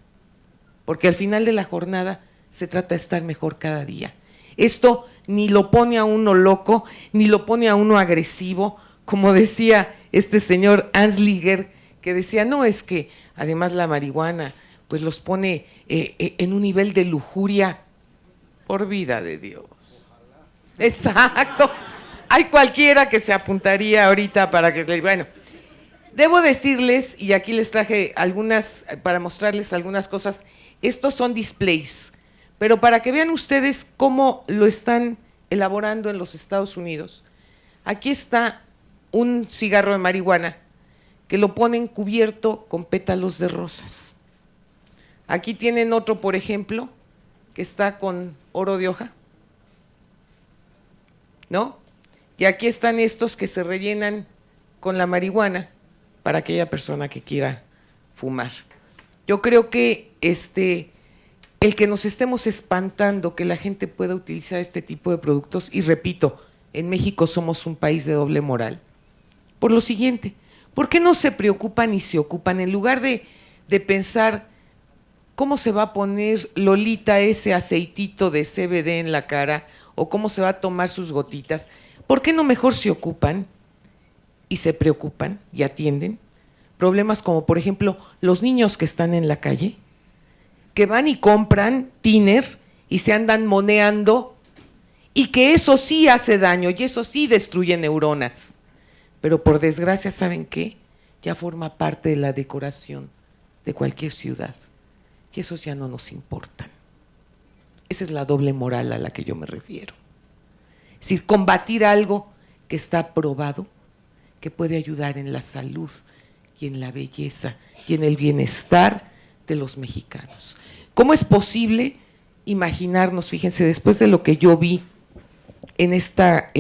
Porque al final de la jornada se trata de estar mejor cada día. Esto ni lo pone a uno loco, ni lo pone a uno agresivo, como decía este señor Anslinger, que decía, no, es que además la marihuana pues los pone en un nivel de lujuria, por vida de Dios. Exacto. Hay cualquiera que se apuntaría ahorita para que, bueno, debo decirles, y aquí les traje algunas, para mostrarles algunas cosas, estos son displays, pero para que vean ustedes cómo lo están elaborando en los Estados Unidos, aquí está un cigarro de marihuana que lo ponen cubierto con pétalos de rosas. Aquí tienen otro, por ejemplo, que está con oro de hoja, ¿no? Y aquí están estos que se rellenan con la marihuana para aquella persona que quiera fumar. Yo creo que el que nos estemos espantando que la gente pueda utilizar este tipo de productos, y repito, en México somos un país de doble moral, por lo siguiente, ¿por qué no se preocupan y se ocupan en lugar de pensar cómo se va a poner Lolita ese aceitito de CBD en la cara o cómo se va a tomar sus gotitas? ¿Por qué no mejor se ocupan y se preocupan y atienden problemas como, por ejemplo, los niños que están en la calle, que van y compran tiner y se andan moneando, y que eso sí hace daño y eso sí destruye neuronas? Pero por desgracia, ¿saben qué? Ya forma parte de la decoración de cualquier ciudad, y esos ya no nos importan. Esa es la doble moral a la que yo me refiero. Es decir, combatir algo que está probado, que puede ayudar en la salud y en la belleza y en el bienestar de los mexicanos. ¿Cómo es posible imaginarnos, fíjense, después de lo que yo vi en esta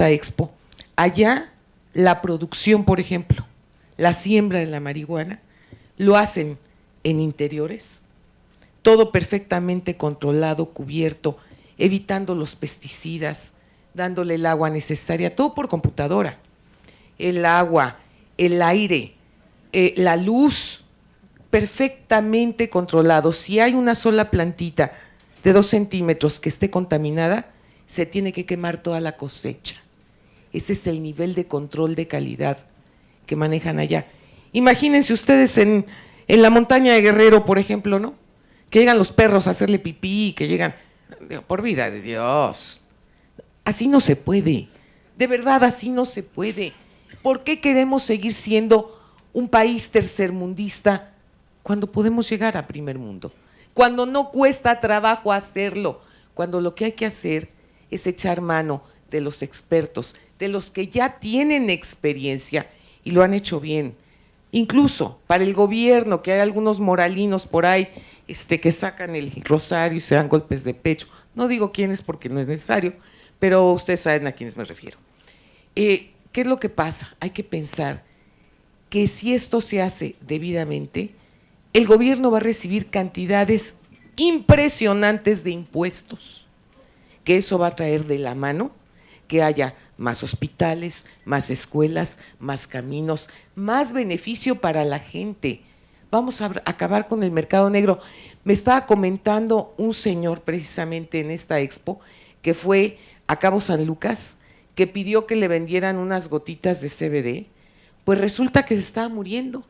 expo, allá la producción, por ejemplo, la siembra de la marihuana, lo hacen en interiores, todo perfectamente controlado, cubierto, evitando los pesticidas, dándole el agua necesaria, todo por computadora. El agua, el aire, la luz, perfectamente controlado. Si hay una sola plantita de 2 centímetros que esté contaminada, se tiene que quemar toda la cosecha. Ese es el nivel de control de calidad que manejan allá. Imagínense ustedes en la montaña de Guerrero, por ejemplo, ¿no? Que llegan los perros a hacerle pipí, que llegan, por vida de Dios. Así no se puede, de verdad así no se puede. ¿Por qué queremos seguir siendo un país tercermundista cuando podemos llegar a primer mundo? Cuando no cuesta trabajo hacerlo, cuando lo que hay que hacer es echar mano de los expertos, de los que ya tienen experiencia y lo han hecho bien. Incluso para el gobierno, que hay algunos moralinos por ahí que sacan el rosario y se dan golpes de pecho. No digo quiénes porque no es necesario, pero ustedes saben a quiénes me refiero. ¿Qué es lo que pasa? Hay que pensar que si esto se hace debidamente, el gobierno va a recibir cantidades impresionantes de impuestos, que eso va a traer de la mano que haya más hospitales, más escuelas, más caminos, más beneficio para la gente. Vamos a acabar con el mercado negro. Me estaba comentando un señor precisamente en esta expo que fue a Cabo San Lucas, que pidió que le vendieran unas gotitas de CBD, pues resulta que se estaba muriendo.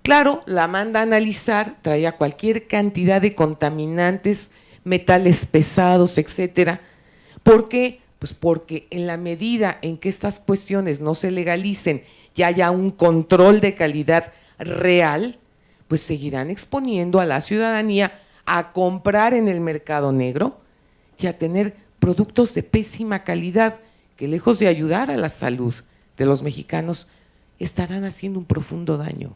Claro, la manda a analizar, traía cualquier cantidad de contaminantes, metales pesados, etcétera. ¿Por qué? Pues porque en la medida en que estas cuestiones no se legalicen y haya un control de calidad real, pues seguirán exponiendo a la ciudadanía a comprar en el mercado negro y a tener productos de pésima calidad que, lejos de ayudar a la salud de los mexicanos, estarán haciendo un profundo daño.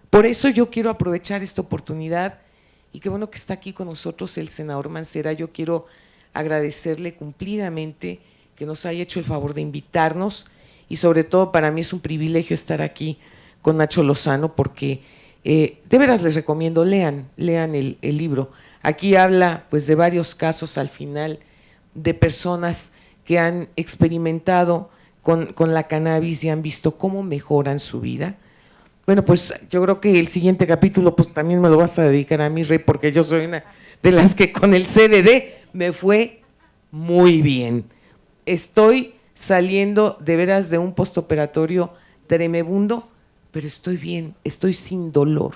Por eso yo quiero aprovechar esta oportunidad, y qué bueno que está aquí con nosotros el senador Mancera. Yo quiero agradecerle cumplidamente que nos haya hecho el favor de invitarnos, y sobre todo para mí es un privilegio estar aquí con Nacho Lozano, porque de veras les recomiendo, lean el libro. Aquí habla pues de varios casos al final de personas que han experimentado con la cannabis y han visto cómo mejoran su vida. Bueno, pues yo creo que el siguiente capítulo pues también me lo vas a dedicar a mí, Rey, porque yo soy una de las que con el CBD me fue muy bien. Estoy saliendo de veras de un postoperatorio tremebundo, pero estoy bien, estoy sin dolor.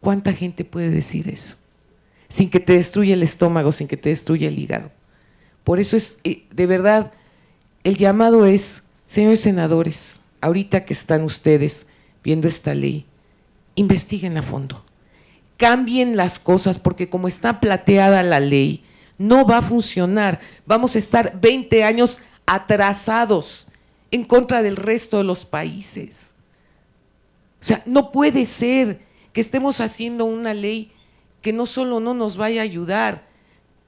¿Cuánta gente puede decir eso? Sin que te destruya el estómago, sin que te destruya el hígado. Por eso es, de verdad, el llamado es, señores senadores, ahorita que están ustedes viendo esta ley, investiguen a fondo, cambien las cosas, porque como está plateada la ley, no va a funcionar. Vamos a estar 20 años atrasados en contra del resto de los países. O sea, no puede ser que estemos haciendo una ley que no solo no nos vaya a ayudar,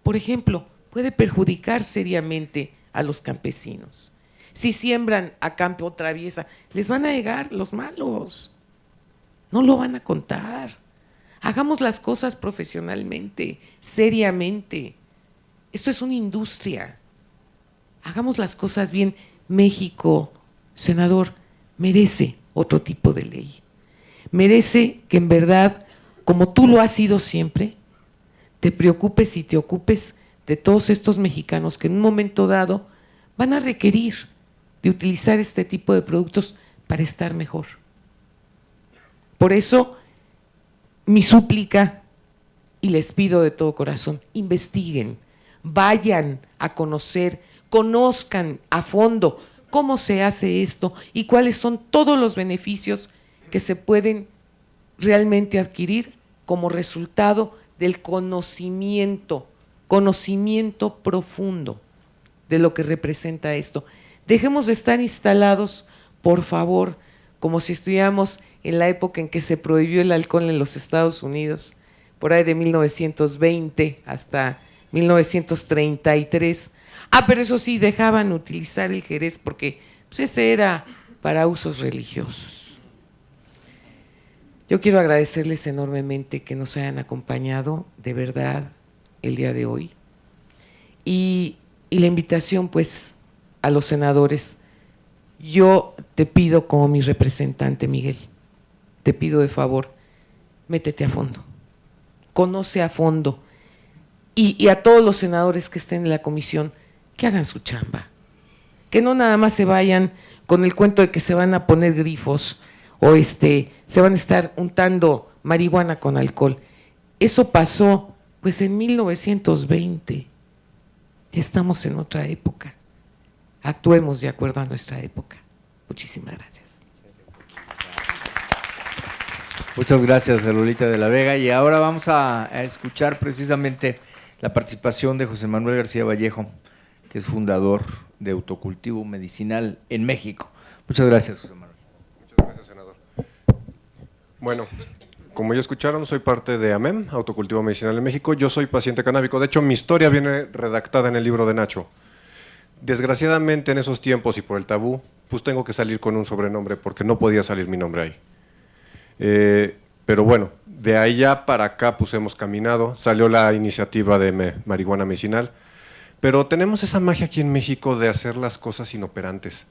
por ejemplo, puede perjudicar seriamente a los campesinos. Si siembran a campo traviesa, les van a llegar los malos, no lo van a contar. Hagamos las cosas profesionalmente, seriamente. Esto es una industria. Hagamos las cosas bien. México, senador, merece otro tipo de ley. Merece que en verdad, como tú lo has sido siempre, te preocupes y te ocupes de todos estos mexicanos que en un momento dado van a requerir de utilizar este tipo de productos para estar mejor. Por eso, mi súplica, y les pido de todo corazón, investiguen, vayan a conocer, conozcan a fondo cómo se hace esto y cuáles son todos los beneficios que se pueden realmente adquirir como resultado del conocimiento profundo de lo que representa esto. Dejemos de estar instalados, por favor, como si estuviéramos en la época en que se prohibió el alcohol en los Estados Unidos, por ahí de 1920 hasta 1933. Pero eso sí, dejaban utilizar el jerez porque pues, ese era para usos religiosos. Yo quiero agradecerles enormemente que nos hayan acompañado, de verdad, el día de hoy. Y la invitación, pues, a los senadores, yo te pido como mi representante, Miguel, te pido de favor, métete a fondo, conoce a fondo, y a todos los senadores que estén en la comisión, que hagan su chamba, que no nada más se vayan con el cuento de que se van a poner grifos o se van a estar untando marihuana con alcohol. Eso pasó pues en 1920, ya estamos en otra época. Actuemos de acuerdo a nuestra época. Muchísimas gracias. Muchas gracias, Lolita de la Vega. Y ahora vamos a escuchar precisamente la participación de José Manuel García Vallejo, que es fundador de Autocultivo Medicinal en México. Muchas gracias, José Manuel. Muchas gracias, senador. Bueno, como ya escucharon, soy parte de AMEM, Autocultivo Medicinal en México. Yo soy paciente canábico. De hecho, mi historia viene redactada en el libro de Nacho. Desgraciadamente, en esos tiempos y por el tabú, pues tengo que salir con un sobrenombre porque no podía salir mi nombre ahí. Pero bueno, de allá para acá pues hemos caminado, salió la iniciativa de marihuana medicinal, pero tenemos esa magia aquí en México de hacer las cosas inoperantes.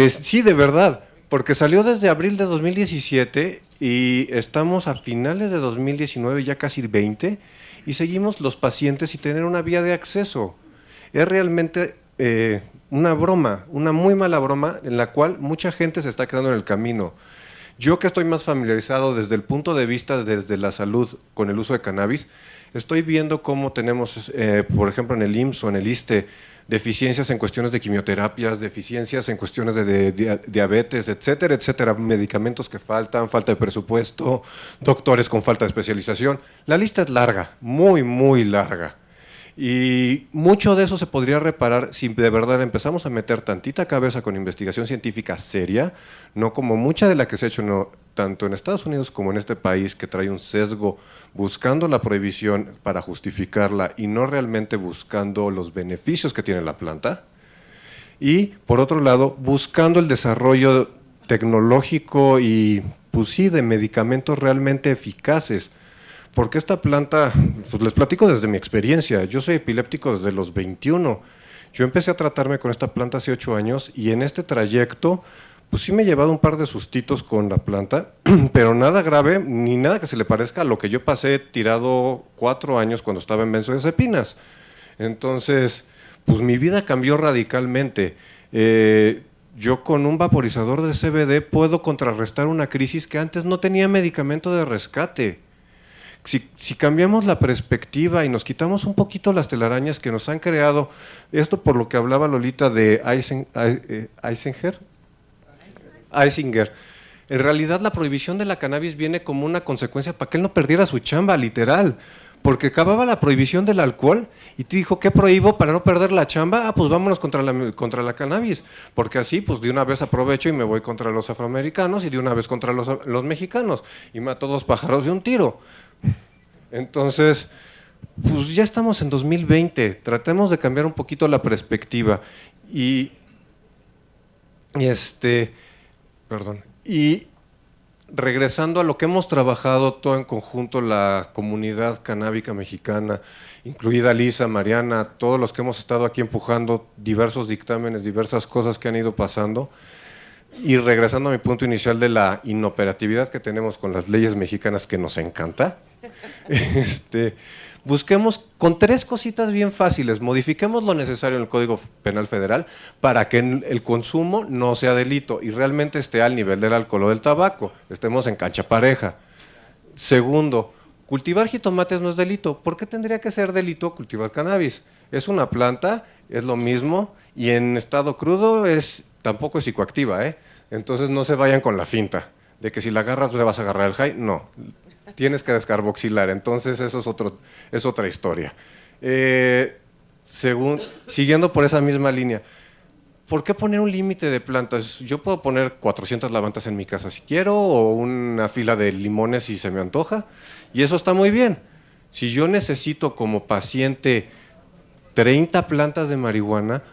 Sí, de verdad, porque salió desde abril de 2017 y estamos a finales de 2019, ya casi 20, y seguimos los pacientes y tener una vía de acceso. Es realmente una broma, una muy mala broma en la cual mucha gente se está quedando en el camino. Yo que estoy más familiarizado desde el punto de vista desde la salud con el uso de cannabis, estoy viendo cómo tenemos, por ejemplo, en el IMSS o en el ISSSTE, deficiencias en cuestiones de quimioterapias, deficiencias en cuestiones de diabetes, etcétera, etcétera, medicamentos que faltan, falta de presupuesto, doctores con falta de especialización. La lista es larga, muy, muy larga. Y mucho de eso se podría reparar si de verdad empezamos a meter tantita cabeza con investigación científica seria, no como mucha de la que se ha hecho tanto en Estados Unidos como en este país, que trae un sesgo buscando la prohibición para justificarla y no realmente buscando los beneficios que tiene la planta. Y, por otro lado, buscando el desarrollo tecnológico y, pues sí, de medicamentos realmente eficaces. Porque esta planta, pues les platico desde mi experiencia, yo soy epiléptico desde los 21, yo empecé a tratarme con esta planta hace 8 años y en este trayecto, pues sí me he llevado un par de sustitos con la planta, pero nada grave, ni nada que se le parezca a lo que yo pasé tirado 4 años cuando estaba en benzodiazepinas. Entonces, pues mi vida cambió radicalmente. Yo con un vaporizador de CBD puedo contrarrestar una crisis que antes no tenía medicamento de rescate. Si cambiamos la perspectiva y nos quitamos un poquito las telarañas que nos han creado, esto por lo que hablaba Lolita de Eisinger, en realidad la prohibición de la cannabis viene como una consecuencia para que él no perdiera su chamba, literal, porque acababa la prohibición del alcohol y te dijo, ¿qué prohíbo para no perder la chamba? Ah, pues vámonos contra la cannabis, porque así pues de una vez aprovecho y me voy contra los afroamericanos y de una vez contra los mexicanos y mato 2 pájaros de un tiro. Entonces, pues ya estamos en 2020, tratemos de cambiar un poquito la perspectiva y regresando a lo que hemos trabajado todo en conjunto la comunidad canábica mexicana, incluida Lisa, Mariana, todos los que hemos estado aquí empujando diversos dictámenes, diversas cosas que han ido pasando, y regresando a mi punto inicial de la inoperatividad que tenemos con las leyes mexicanas que nos encanta, busquemos con 3 cositas bien fáciles, modifiquemos lo necesario en el Código Penal Federal para que el consumo no sea delito y realmente esté al nivel del alcohol o del tabaco, estemos en cancha pareja. Segundo, cultivar jitomates no es delito. ¿Por qué tendría que ser delito cultivar cannabis? Es una planta, es lo mismo y en estado crudo tampoco es psicoactiva, entonces no se vayan con la finta de que si la agarras le vas a agarrar el high, no. Tienes que descarboxilar, entonces eso es otra historia. Siguiendo por esa misma línea, ¿por qué poner un límite de plantas? Yo puedo poner 400 lavandas en mi casa si quiero, o una fila de limones si se me antoja, y eso está muy bien. Si yo necesito como paciente 30 plantas de marihuana,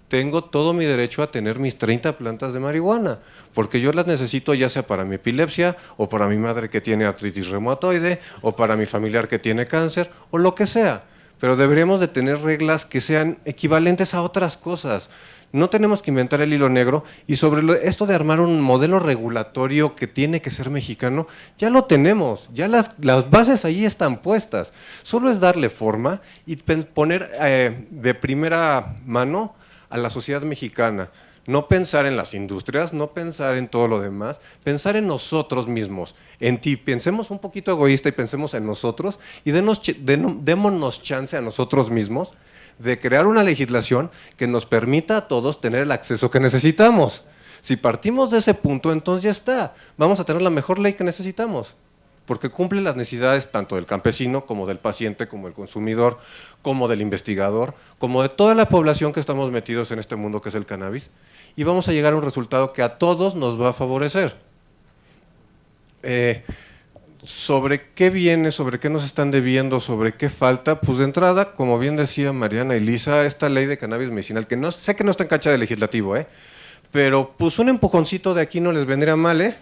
tengo todo mi derecho a tener mis 30 plantas de marihuana, porque yo las necesito ya sea para mi epilepsia, o para mi madre que tiene artritis reumatoide, o para mi familiar que tiene cáncer, o lo que sea. Pero deberíamos de tener reglas que sean equivalentes a otras cosas. No tenemos que inventar el hilo negro, y sobre esto de armar un modelo regulatorio que tiene que ser mexicano, ya lo tenemos, ya las bases ahí están puestas. Solo es darle forma y poner de primera mano a la sociedad mexicana, no pensar en las industrias, no pensar en todo lo demás, pensar en nosotros mismos, en ti, pensemos un poquito egoísta y pensemos en nosotros y démonos chance a nosotros mismos de crear una legislación que nos permita a todos tener el acceso que necesitamos. Si partimos de ese punto, entonces ya está, vamos a tener la mejor ley que necesitamos, porque cumple las necesidades tanto del campesino, como del paciente, como del consumidor, como del investigador, como de toda la población que estamos metidos en este mundo que es el cannabis, y vamos a llegar a un resultado que a todos nos va a favorecer. ¿Sobre qué viene? ¿Sobre qué nos están debiendo? ¿Sobre qué falta? Pues de entrada, como bien decía Mariana y Lisa, esta ley de cannabis medicinal, que no sé que no está en cancha de legislativo, pero pues un empujoncito de aquí no les vendría mal,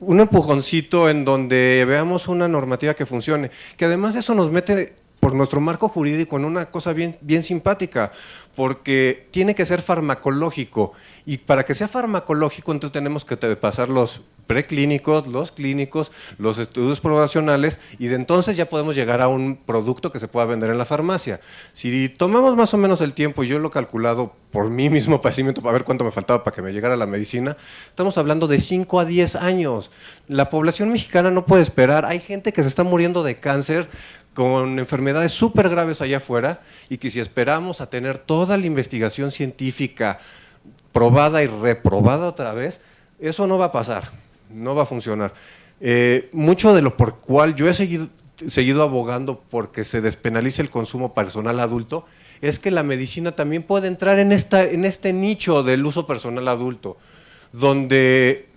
un empujoncito en donde veamos una normativa que funcione, que además eso nos mete por nuestro marco jurídico en una cosa bien, bien simpática, porque tiene que ser farmacológico, y para que sea farmacológico entonces tenemos que pasar los preclínicos, los clínicos, los estudios probacionales, y de entonces ya podemos llegar a un producto que se pueda vender en la farmacia. Si tomamos más o menos el tiempo, y yo lo he calculado por mí mismo padecimiento para ver cuánto me faltaba para que me llegara la medicina, estamos hablando de 5 a 10 años. La población mexicana no puede esperar, hay gente que se está muriendo de cáncer con enfermedades súper graves allá afuera, y que si esperamos a tener toda la investigación científica probada y reprobada otra vez, eso no va a pasar, no va a funcionar. Mucho de lo por cual yo he seguido abogando porque se despenalice el consumo personal adulto es que la medicina también puede entrar en este nicho del uso personal adulto, donde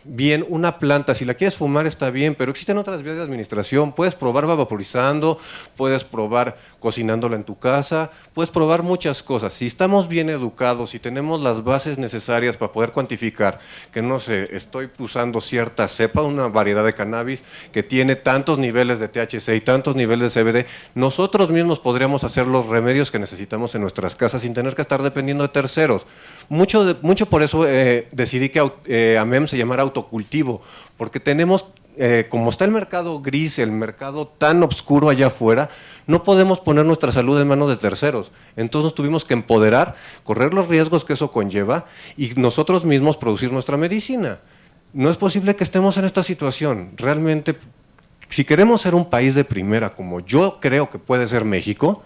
bien una planta, si la quieres fumar está bien, pero existen otras vías de administración. Puedes probar vaporizando, puedes probar cocinándola en tu casa, puedes probar muchas cosas. Si estamos bien educados, si tenemos las bases necesarias para poder cuantificar que, no sé, estoy usando cierta cepa, una variedad de cannabis que tiene tantos niveles de THC y tantos niveles de CBD, nosotros mismos podríamos hacer los remedios que necesitamos en nuestras casas sin tener que estar dependiendo de terceros. Mucho por eso decidí que AMEM se llamara autocultivo, porque tenemos, como está el mercado gris, el mercado tan oscuro allá afuera, no podemos poner nuestra salud en manos de terceros. Entonces nos tuvimos que empoderar, correr los riesgos que eso conlleva y nosotros mismos producir nuestra medicina. No es posible que estemos en esta situación. Realmente, si queremos ser un país de primera, como yo creo que puede ser México,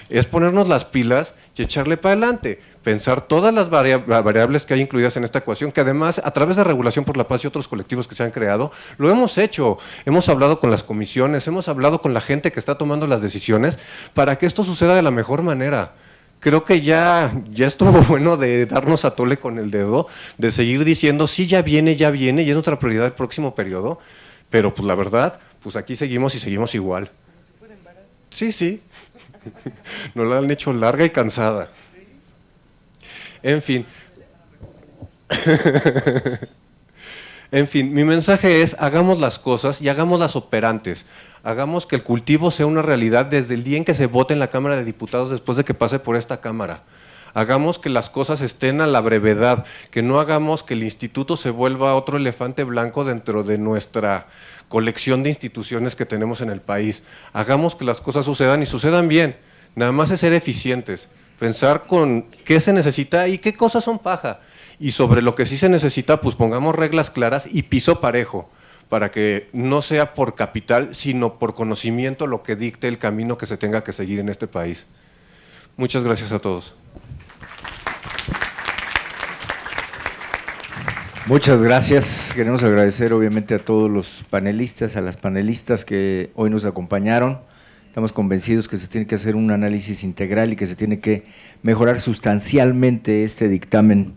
es ponernos las pilas y echarle para adelante, pensar todas las variables que hay incluidas en esta ecuación, que además a través de Regulación por la Paz y otros colectivos que se han creado, lo hemos hecho, hemos hablado con las comisiones, hemos hablado con la gente que está tomando las decisiones para que esto suceda de la mejor manera. Creo que ya estuvo bueno de darnos a tole con el dedo, de seguir diciendo, sí, ya viene, y es nuestra prioridad el próximo periodo, pero pues la verdad, pues aquí seguimos y seguimos igual. Sí. Nos la han hecho larga y cansada. En fin. Mi mensaje es, hagamos las cosas y hagámoslas operantes. Hagamos que el cultivo sea una realidad desde el día en que se vote en la Cámara de Diputados, después de que pase por esta Cámara. Hagamos que las cosas estén a la brevedad, que no hagamos que el instituto se vuelva otro elefante blanco dentro de nuestra colección de instituciones que tenemos en el país. Hagamos que las cosas sucedan y sucedan bien. Nada más es ser eficientes, pensar con qué se necesita y qué cosas son paja. Y sobre lo que sí se necesita, pues pongamos reglas claras y piso parejo, para que no sea por capital, sino por conocimiento lo que dicte el camino que se tenga que seguir en este país. Muchas gracias a todos. Muchas gracias. Queremos agradecer obviamente a todos los panelistas, a las panelistas que hoy nos acompañaron. Estamos convencidos que se tiene que hacer un análisis integral y que se tiene que mejorar sustancialmente este dictamen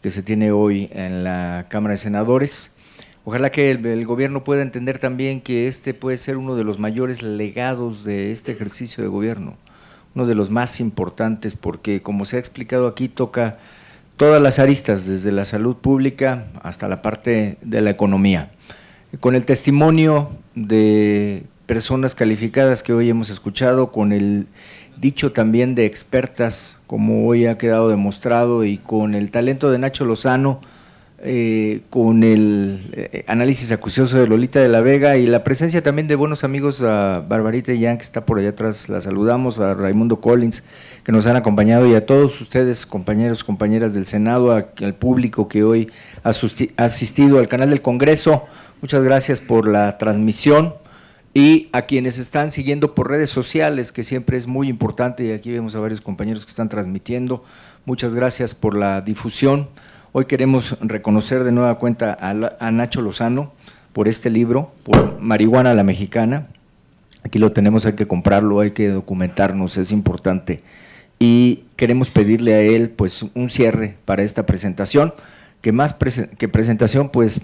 que se tiene hoy en la Cámara de Senadores. Ojalá que el gobierno pueda entender también que este puede ser uno de los mayores legados de este ejercicio de gobierno, uno de los más importantes, porque como se ha explicado aquí, toca todas las aristas, desde la salud pública hasta la parte de la economía. Con el testimonio de personas calificadas que hoy hemos escuchado, con el dicho también de expertas, como hoy ha quedado demostrado, y con el talento de Nacho Lozano, con el análisis acucioso de Lolita de la Vega y la presencia también de buenos amigos, a Barbarita Yan, que está por allá atrás, la saludamos, a Raimundo Collins, que nos han acompañado, y a todos ustedes, compañeros, compañeras del Senado, al público que hoy ha asistido al canal del Congreso. Muchas gracias por la transmisión, y a quienes están siguiendo por redes sociales, que siempre es muy importante, y aquí vemos a varios compañeros que están transmitiendo. Muchas gracias por la difusión. Hoy queremos reconocer de nueva cuenta a Nacho Lozano por este libro, por Marihuana a la Mexicana. Aquí lo tenemos, hay que comprarlo, hay que documentarnos, es importante. Y queremos pedirle a él pues un cierre para esta presentación, que más que presentación pues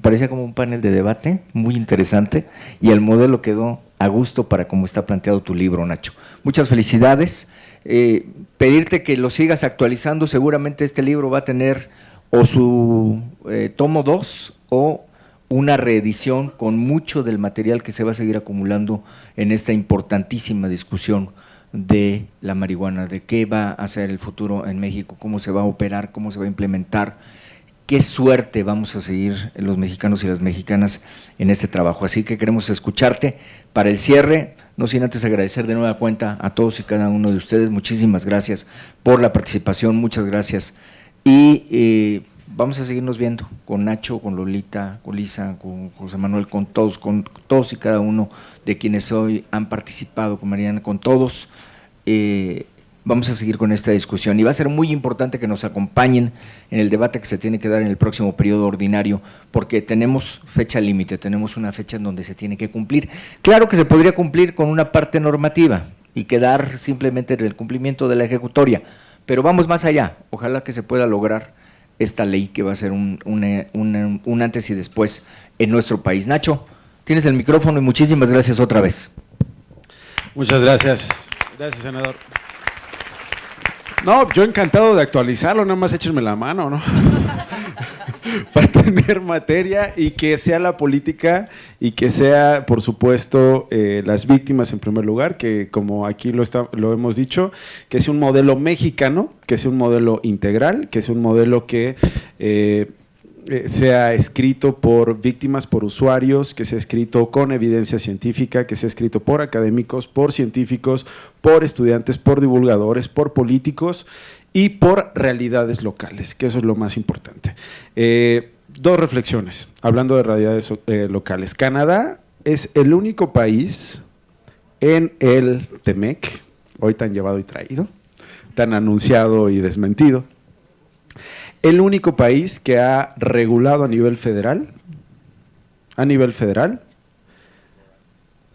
parecía como un panel de debate, muy interesante, y el modelo quedó a gusto para cómo está planteado tu libro, Nacho. Muchas felicidades. Pedirte que lo sigas actualizando, seguramente este libro va a tener o su tomo 2 o una reedición con mucho del material que se va a seguir acumulando en esta importantísima discusión de la marihuana, de qué va a ser el futuro en México, cómo se va a operar, cómo se va a implementar, qué suerte vamos a seguir los mexicanos y las mexicanas en este trabajo. Así que queremos escucharte para el cierre, no sin antes agradecer de nueva cuenta a todos y cada uno de ustedes. Muchísimas gracias por la participación, muchas gracias. Y vamos a seguirnos viendo con Nacho, con Lolita, con Lisa, con José Manuel, con todos y cada uno de quienes hoy han participado, con Mariana, con todos. Vamos a seguir con esta discusión y va a ser muy importante que nos acompañen en el debate que se tiene que dar en el próximo periodo ordinario, porque tenemos fecha límite, tenemos una fecha en donde se tiene que cumplir. Claro que se podría cumplir con una parte normativa y quedar simplemente en el cumplimiento de la ejecutoria, pero vamos más allá. Ojalá que se pueda lograr esta ley que va a ser un antes y después en nuestro país. Nacho, tienes el micrófono y muchísimas gracias otra vez. Muchas gracias. Gracias, senador. No, yo encantado de actualizarlo, nada más échenme la mano, ¿no? Para tener materia y que sea la política y que sea, por supuesto, las víctimas en primer lugar, que como aquí lo hemos dicho, que sea un modelo mexicano, que sea un modelo integral, que sea un modelo que sea escrito por víctimas, por usuarios, que sea escrito con evidencia científica, que sea escrito por académicos, por científicos, por estudiantes, por divulgadores, por políticos y por realidades locales, que eso es lo más importante. Dos reflexiones, hablando de realidades locales. Canadá es el único país en el TEMEC, hoy tan llevado y traído, tan anunciado y desmentido, el único país que ha regulado a nivel federal,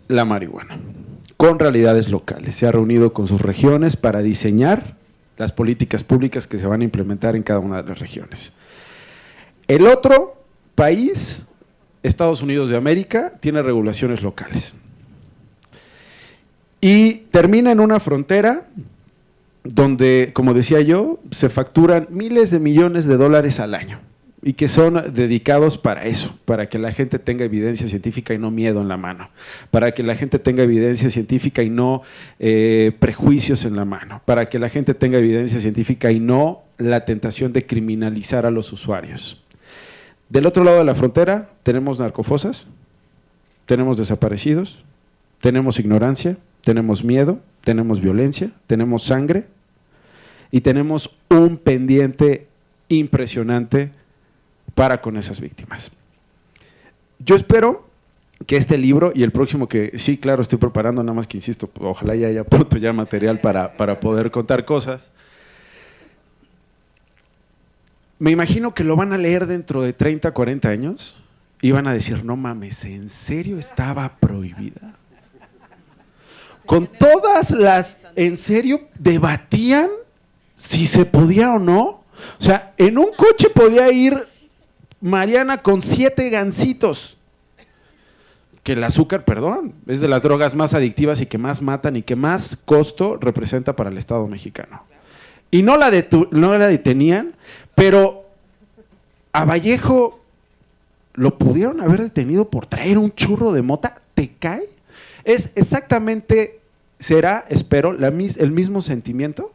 la marihuana, con realidades locales. Se ha reunido con sus regiones para diseñar las políticas públicas que se van a implementar en cada una de las regiones. El otro país, Estados Unidos de América, tiene regulaciones locales. Y termina en una frontera donde, como decía yo, se facturan miles de millones de dólares al año y que son dedicados para eso, para que la gente tenga evidencia científica y no miedo en la mano, para que la gente tenga evidencia científica y no prejuicios en la mano, para que la gente tenga evidencia científica y no la tentación de criminalizar a los usuarios. Del otro lado de la frontera tenemos narcofosas, tenemos desaparecidos, tenemos ignorancia, tenemos miedo, tenemos violencia, tenemos sangre y tenemos un pendiente impresionante para con esas víctimas. Yo espero que este libro y el próximo que sí, claro, estoy preparando, nada más que insisto, ojalá ya haya pronto ya material para poder contar cosas. Me imagino que lo van a leer dentro de 30, 40 años y van a decir, no mames, ¿en serio estaba prohibida? Con todas las, en serio, debatían si se podía o no. O sea, en un coche podía ir Mariana con 7 gancitos. Que el azúcar, perdón, es de las drogas más adictivas y que más matan y que más costo representa para el Estado mexicano. Y no la detenían, pero a Vallejo lo pudieron haber detenido por traer un churro de mota. ¿Te cae? Es exactamente, será, espero, el mismo sentimiento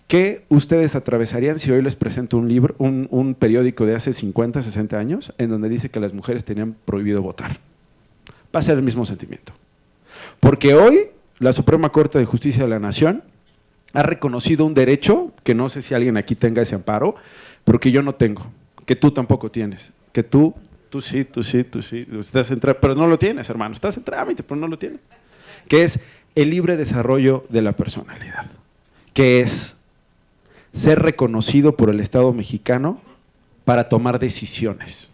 que ustedes atravesarían si hoy les presento un libro, un periódico de hace 50, 60 años, en donde dice que las mujeres tenían prohibido votar. Va a ser el mismo sentimiento. Porque hoy la Suprema Corte de Justicia de la Nación ha reconocido un derecho, que no sé si alguien aquí tenga ese amparo, pero que yo no tengo, que tú tampoco tienes, que tú sí, estás en trámite, pero no lo tienes, hermano, estás en trámite, pero no lo tienes. Que es el libre desarrollo de la personalidad, que es ser reconocido por el Estado mexicano para tomar decisiones.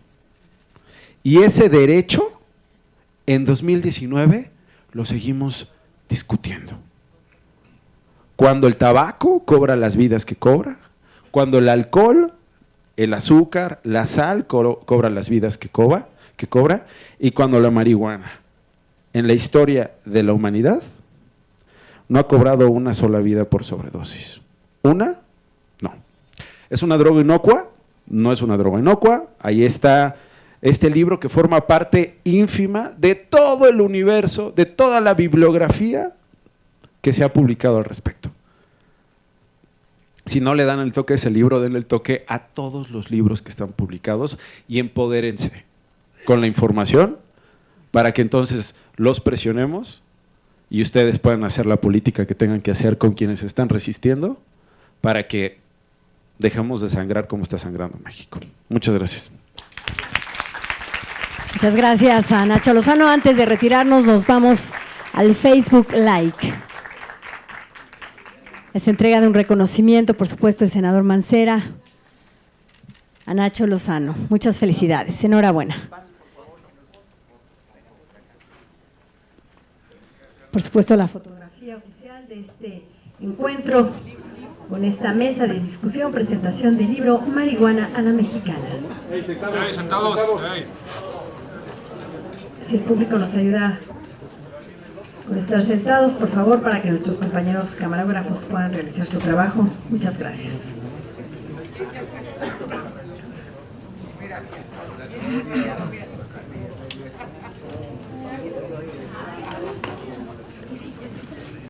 Y ese derecho, en 2019, lo seguimos discutiendo. Cuando el tabaco cobra las vidas que cobra, cuando el alcohol, el azúcar, la sal cobra las vidas que cobra, y cuando la marihuana, en la historia de la humanidad, no ha cobrado una sola vida por sobredosis. ¿Una? No. ¿Es una droga inocua? No es una droga inocua. Ahí está este libro que forma parte ínfima de todo el universo, de toda la bibliografía que se ha publicado al respecto. Si no le dan el toque a ese libro, denle el toque a todos los libros que están publicados y empodérense con la información para que entonces los presionemos y ustedes puedan hacer la política que tengan que hacer con quienes están resistiendo para que dejemos de sangrar como está sangrando México. Muchas gracias. Muchas gracias a Nacho Lozano. Antes de retirarnos, nos vamos al Facebook Like. Es entrega de un reconocimiento, por supuesto, el senador Mancera a Nacho Lozano. Muchas felicidades. Enhorabuena. Por supuesto, la fotografía oficial de este encuentro con esta mesa de discusión, presentación del libro Marihuana a la Mexicana. Sentados. Si el público nos ayuda con estar sentados, por favor, para que nuestros compañeros camarógrafos puedan realizar su trabajo. Muchas gracias.